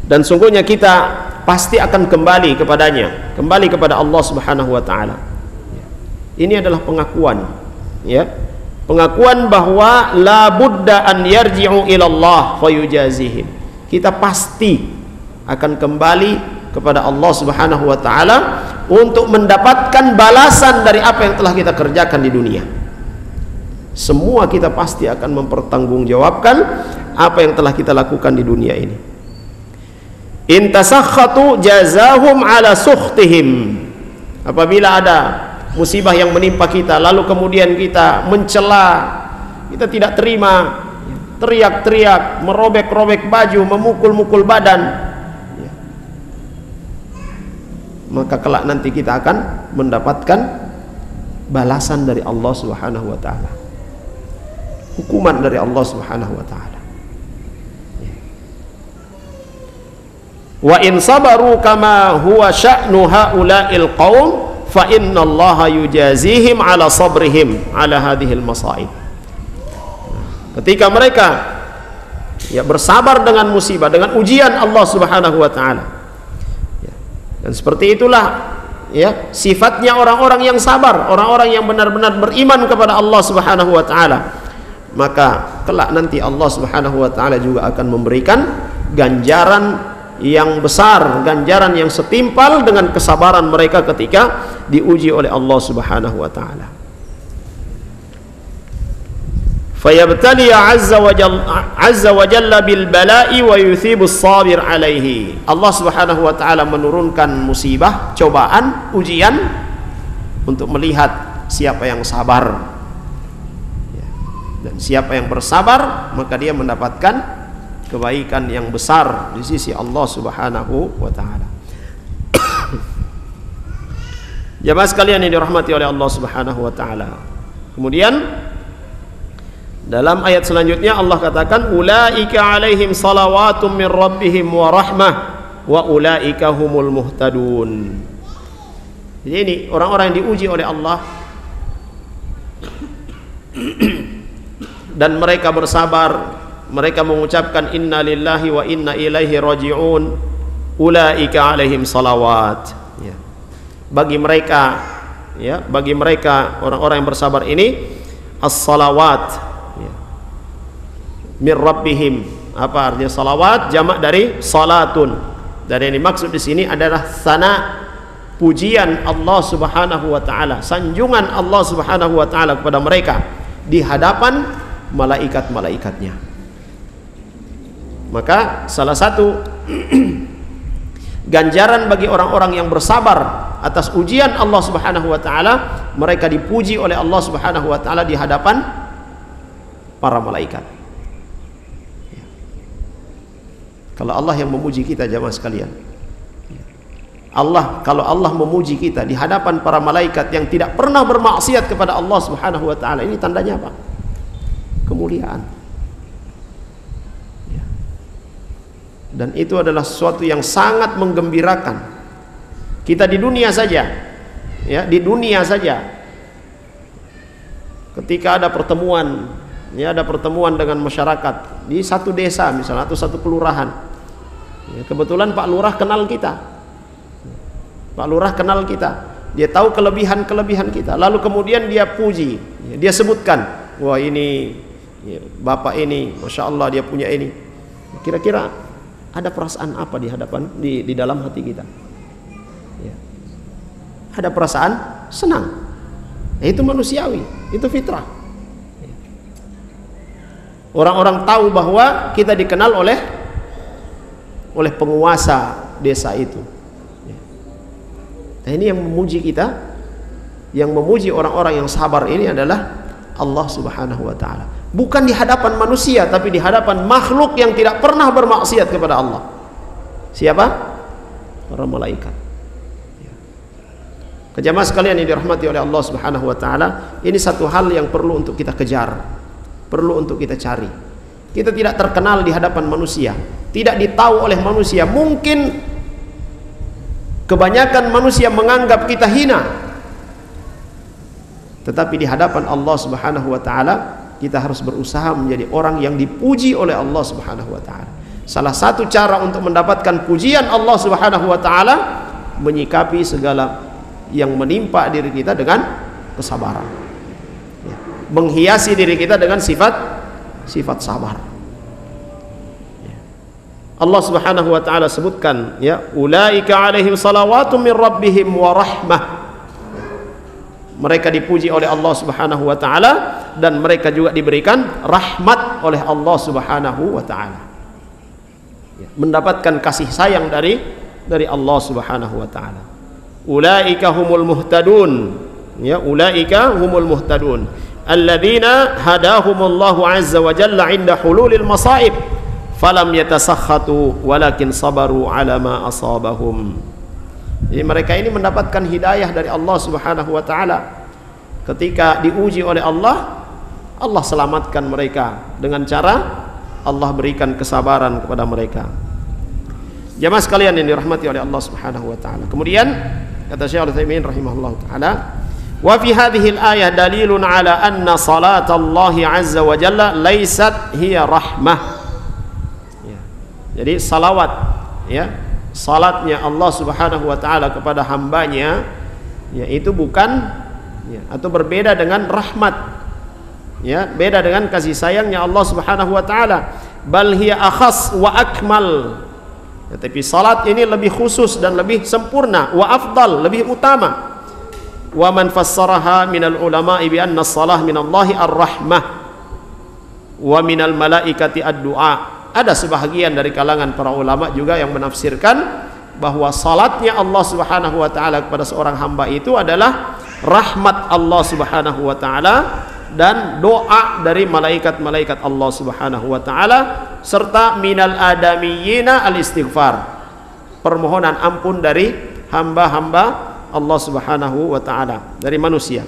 dan sungguhnya kita pasti akan kembali kepadanya, kembali kepada Allah Subhanahu wa taala. Ini adalah pengakuan, pengakuan bahwa la budda an yarji'u ila Allah fayujazihim. Kita pasti akan kembali kepada Allah Subhanahu wa taala untuk mendapatkan balasan dari apa yang telah kita kerjakan di dunia. Semua kita pasti akan mempertanggungjawabkan apa yang telah kita lakukan di dunia ini. In tasakhatu jazahum ala sukhtihim. Apabila ada musibah yang menimpa kita lalu kemudian kita mencela, kita tidak terima, teriak-teriak, merobek-robek baju, memukul-mukul badan, maka kelak nanti kita akan mendapatkan balasan dari Allah Subhanahu wa taala, hukuman dari Allah Subhanahu wa taala. Wa in sabaru kama huwa sya'nu haula'il qaum fa innallaha yujazihim ala sabrihim ala hadhil masaib. Ketika mereka bersabar dengan musibah, dengan ujian Allah Subhanahu wa taala. Dan seperti itulah sifatnya orang-orang yang sabar, orang-orang yang benar-benar beriman kepada Allah Subhanahu wa taala. Maka kelak nanti Allah Subhanahu wa taala juga akan memberikan ganjaran yang besar, ganjaran yang setimpal dengan kesabaran mereka ketika diuji oleh Allah Subhanahu wa taala. Fayabtali azza wa jalla bil bala'i wa yuthibu as-sabir alaihi. Allah Subhanahu wa taala menurunkan musibah, cobaan, ujian untuk melihat siapa yang sabar. Dan siapa yang bersabar, maka dia mendapatkan kebaikan yang besar di sisi Allah Subhanahu wa taala. Jemaah sekalian yang dirahmati oleh Allah Subhanahu wa taala. Kemudian dalam ayat selanjutnya Allah katakan ulaika alaihim salawatum min rabbihim wa rahmah wa ulaika humul muhtadun. Jadi ini orang-orang yang diuji oleh Allah dan mereka bersabar, mereka mengucapkan inna lillahi wa inna ilaihi raji'un, ulaika alaihim salawat. Bagi mereka orang-orang yang bersabar ini as-salawat min rabbihim. Apa artinya salawat? Jamak dari salatun. Dan yang dimaksud di sini adalah sana, pujian Allah Subhanahu wa taala, sanjungan Allah Subhanahu wa taala kepada mereka di hadapan malaikat-malaikatnya. Maka salah satu ganjaran bagi orang-orang yang bersabar atas ujian Allah Subhanahu wa taala, mereka dipuji oleh Allah Subhanahu wa taala di hadapan para malaikat. Kalau Allah yang memuji kita, jamaah sekalian, kalau Allah memuji kita di hadapan para malaikat yang tidak pernah bermaksiat kepada Allah Subhanahu wa taala, ini tandanya apa? Kemuliaan. Dan itu adalah sesuatu yang sangat menggembirakan. Kita di dunia saja, di dunia saja, ketika ada pertemuan, ada pertemuan dengan masyarakat di satu desa misalnya atau satu kelurahan, kebetulan Pak Lurah kenal kita, Pak Lurah kenal kita, dia tahu kelebihan-kelebihan kita, lalu kemudian dia puji, dia sebutkan, wah ini bapak ini, masya Allah dia punya ini. Kira-kira ada perasaan apa di hadapan di dalam hati kita? ada perasaan senang. Itu manusiawi, itu fitrah. Orang-orang tahu bahwa kita dikenal oleh penguasa desa itu. Nah, ini yang memuji kita, yang memuji orang-orang yang sabar ini adalah Allah Subhanahu wa ta'ala. Bukan di hadapan manusia, tapi di hadapan makhluk yang tidak pernah bermaksiat kepada Allah. Siapa? Para malaikat. Jemaah sekalian yang dirahmati oleh Allah Subhanahu wa ta'ala, ini satu hal yang perlu untuk kita kejar, perlu untuk kita cari. Kita tidak terkenal di hadapan manusia, tidak ditahu oleh manusia. Mungkin kebanyakan manusia menganggap kita hina, tetapi di hadapan Allah Subhanahu wa ta'ala kita harus berusaha menjadi orang yang dipuji oleh Allah Subhanahu wa ta'ala. Salah satu cara untuk mendapatkan pujian Allah Subhanahu wa ta'ala, menyikapi segala yang menimpa diri kita dengan kesabaran, menghiasi diri kita dengan sifat sabar. Allah Subhanahu wa ta'ala sebutkan, ya, ulaika alaihim salawatun min rabbihim wa rahmah. Mereka dipuji oleh Allah Subhanahu wa ta'ala dan mereka juga diberikan rahmat oleh Allah Subhanahu wa ta'ala. Mendapatkan kasih sayang dari Allah Subhanahu wa ta'ala. Ulaika humul muhtadun, ya, ulaika humul muhtadun alladzina hadahumullahu azza wa jalla 'inda hululil masaib falam yatasakhatu walakin sabaru ala ma asabahum. Jadi mereka ini mendapatkan hidayah dari Allah Subhanahu wa ta'ala. Ketika diuji oleh Allah, Allah selamatkan mereka dengan cara Allah berikan kesabaran kepada mereka. Jamaah sekalian yang dirahmati oleh Allah Subhanahu wa ta'ala. Kemudian kata Syekh Al-Utsaimin rahimahullah ta'ala, wa fi hadhihi al-ayah dalilun ala anna salat Allah azza wa jalla laysat hiya rahmah. Ya. Jadi salawat, ya, salatnya Allah Subhanahu wa ta'ala kepada hambanya, ya, itu bukan, ya, atau berbeda dengan rahmat, ya, beda dengan kasih sayangnya Allah Subhanahu wa ta'ala. Bal hiya akhas wa akmal. Ya, tapi salat ini lebih khusus dan lebih sempurna, wa afdal, lebih utama. Wa man fassaraha minal ulama'i bi anna salah minallahi ar-rahmah wa minal malaikati ad-du'a. Ada sebahagian dari kalangan para ulama juga yang menafsirkan bahwa salatnya Allah Subhanahu wa ta'ala kepada seorang hamba itu adalah rahmat Allah Subhanahu wa ta'ala dan doa dari malaikat-malaikat Allah Subhanahu wa ta'ala, serta minal adamiyina al-istighfar, permohonan ampun dari hamba-hamba Allah Subhanahu wa ta'ala, dari manusia.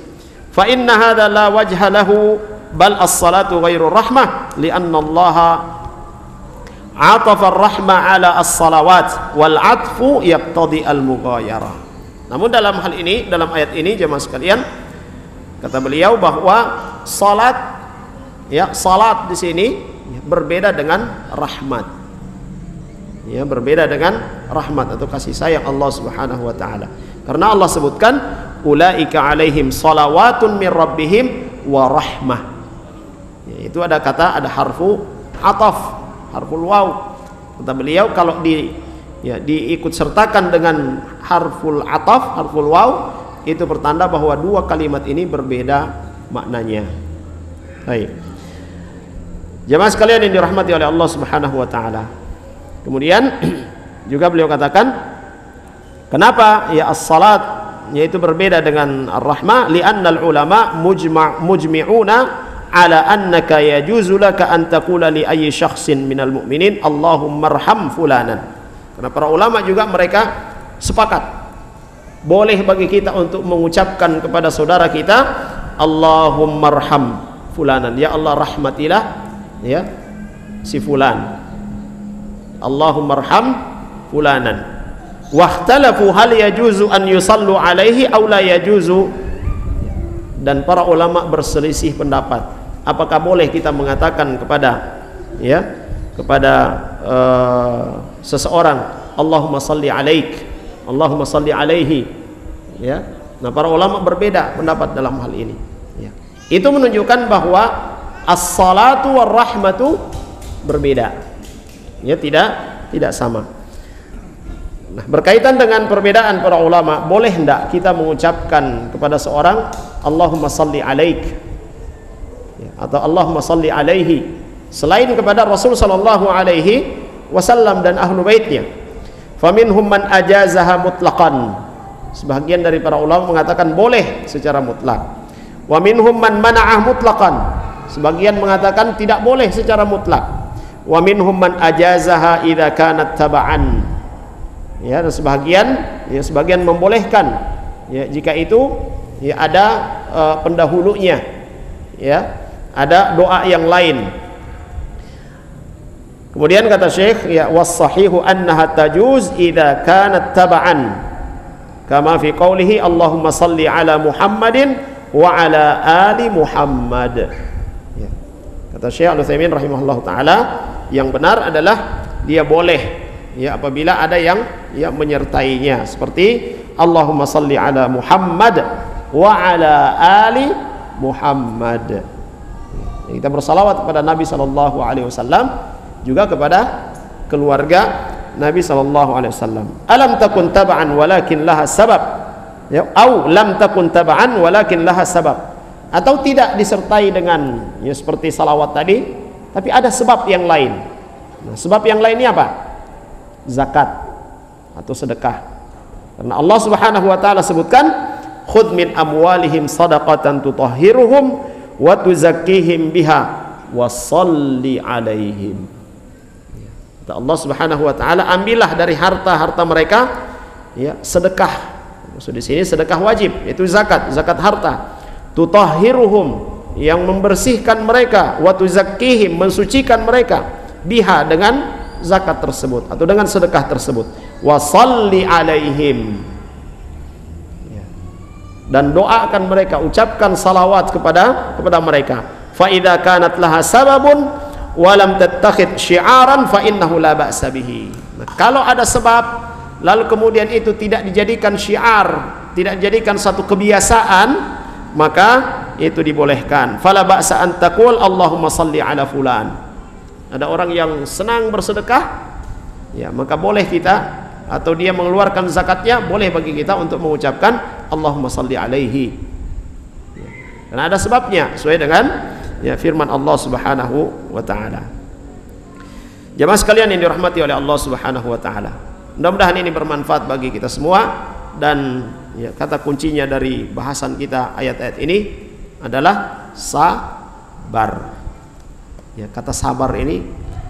Fa inna hadza la wajha lahu bal as-salatu ghairu rahmah li'anna Allah atafa ar-rahma ala as-salawat wal 'atfu yaqtadi al-mughayarah. Namun dalam hal ini, dalam ayat ini jemaah sekalian, kata beliau bahwa salat, ya, salat di sini berbeda dengan rahmat. Ya, berbeda dengan rahmat atau kasih sayang Allah Subhanahu wa ta'ala. Karena Allah sebutkan ulaika alaihim salawatun min rabbihim wa rahmah. Ya, itu ada kata, ada harfu ataf, harful waw. Kata beliau kalau diikut sertakan dengan harful ataf, harful waw, itu bertanda bahwa dua kalimat ini berbeda maknanya. Baik. Jemaah sekalian yang dirahmati oleh Allah Subhanahu wa ta'ala. Kemudian juga beliau katakan, kenapa ya as-salat yaitu berbeda dengan ar-rahmah? Li'annal ulama mujmi'una ala annaka yajuzu laka an taqula li ayyi syakhsin minal mu'minin Allahumma arham fulanan. Karena para ulama juga mereka sepakat boleh bagi kita untuk mengucapkan kepada saudara kita Allahumma arham fulanan, ya Allah rahmatilah, ya, si fulan. Allahumma arham fulanan. Wahtalafu hal yajuzu an yusallu alaihi aw la yajuzu. Dan para ulama berselisih pendapat, apakah boleh kita mengatakan kepada, ya, kepada seseorang Allahumma salli alaik, Allahumma salli alaihi, ya. Nah, para ulama berbeda pendapat dalam hal ini, ya. Itu menunjukkan bahwa as-salatu war rahmatu berbeda, ya, tidak sama. Nah, berkaitan dengan perbedaan para ulama, boleh hendak kita mengucapkan kepada seorang Allahumma salli alaik, ya, atau Allahumma salli alaihi, selain kepada Rasul sallallahu alaihi wasallam dan ahlu baitnya. Faminhum man ajazaha mutlaqan, sebagian dari para ulama mengatakan boleh secara mutlak. Wa minhum man mana'ah mutlaqan, sebagian mengatakan tidak boleh secara mutlak. Wa minhum man ajazaha idza kanat taba'an, ya, dan sebagian membolehkan, ya, jika itu, ya, ada pendahulunya, ya, ada doa yang lain. Kemudian kata Syekh, ya, was-sahihu annaha tajuz idza kanat taba'an kama fi qoulihi Allahumma salli ala Muhammadin wa ala ali Muhammad. Ya. Kata Syekh Al-Utsaimin rahimahullah taala, yang benar adalah dia boleh, ya, apabila ada yang, ya, menyertainya, seperti Allahumma salli ala Muhammad wa ala ali Muhammad. Ya, kita bersalawat kepada Nabi sallallahu alaihi wasallam, juga kepada keluarga Nabi sallallahu alaihi wasallam. Alam takun tab'an walakin laha sabab, ya, au lam takun tab'an walakin laha sabab, atau tidak disertai dengan, ya, seperti salawat tadi, tapi ada sebab yang lain. Nah, sebab yang lainnya apa? Zakat atau sedekah. Karena Allah Subhanahu wa taala sebutkan, khudh min amwalihim shadaqatan tutahhiruhum wa tuzakkihim biha wa shalli alaihim. Kata Allah Subhanahu wa taala, ambillah dari harta-harta mereka, ya, sedekah. Maksud di sini sedekah wajib, yaitu zakat harta. Tutahhiruhum, yang membersihkan mereka, wa tuzakkihim, mensucikan mereka, biha, dengan zakat tersebut atau dengan sedekah tersebut, wa shalli alaihim, ya, dan doakan mereka, ucapkan salawat kepada mereka. Fa idza kanat laha sababun wa lam tattakhid syi'aran fa innahu la ba'sa bihi. Nah, kalau ada sebab lalu kemudian itu tidak dijadikan syiar, tidak dijadikan satu kebiasaan, maka itu dibolehkan. Fala ba'sa an taqul Allahumma salli ala fulan. Ada orang yang senang bersedekah, ya, maka boleh kita, atau dia mengeluarkan zakatnya, boleh bagi kita untuk mengucapkan Allahumma salli alaihi, ya, karena ada sebabnya sesuai dengan, ya, firman Allah Subhanahu wa taala. Jamaah sekalian yang dirahmati oleh Allah Subhanahu wa taala, mudah-mudahan ini bermanfaat bagi kita semua. Dan, ya, kata kuncinya dari bahasan kita ayat-ayat ini adalah sabar. Ya, kata sabar ini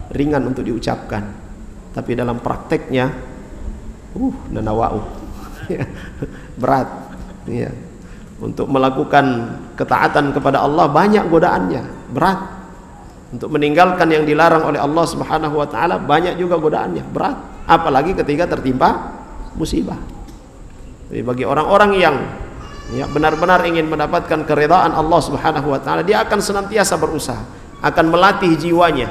ringan untuk diucapkan, tapi dalam prakteknya nanawau, ya, berat, ya. Untuk melakukan ketaatan kepada Allah banyak godaannya, berat. Untuk meninggalkan yang dilarang oleh Allah Subhanahu wa taala banyak juga godaannya, berat, apalagi ketika tertimpa musibah. Jadi bagi orang-orang yang, ya, benar-benar ingin mendapatkan keridhaan Allah Subhanahu wa taala, dia akan senantiasa berusaha, akan melatih jiwanya.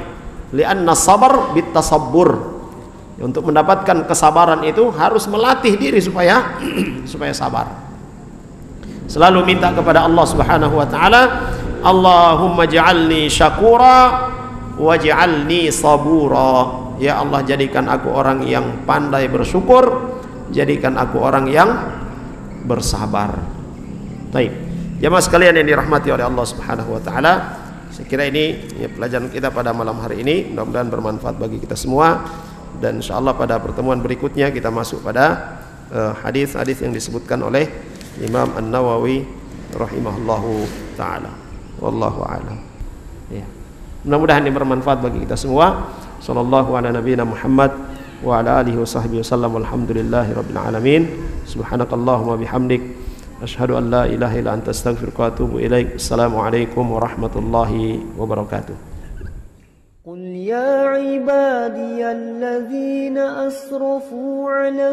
Li'anna sabar bitasabbur. Untuk mendapatkan kesabaran itu harus melatih diri supaya supaya sabar. Selalu minta kepada Allah Subhanahu wa taala, Allahumma ja'alni syakura waj'alni sabura. Ya Allah, jadikan aku orang yang pandai bersyukur, jadikan aku orang yang bersabar. Baik, jamaah sekalian yang dirahmati oleh Allah Subhanahu wa taala, saya kira ini, ya, pelajaran kita pada malam hari ini, mudah-mudahan bermanfaat bagi kita semua. Dan insyaallah pada pertemuan berikutnya kita masuk pada hadis-hadis yang disebutkan oleh Imam An-Nawawi rahimahullahu taala. Wallahu a'lam. Ya. Mudah-mudahan ini bermanfaat bagi kita semua. Sallallahu ala nabiyina Muhammad wa ala alihi wa sahbihi wasallam. Walhamdulillahi rabbil alamin. Subhanakallahumma bihamdik, asyhadu an la ilaha illa anta astaghfiruka wa atubu ilaik. Assalamualaikum warahmatullahi wabarakatuh. قل يا عبادي الذين أسرفوا على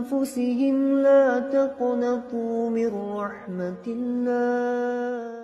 أنفسهم لا تقنطوا من رحمة الله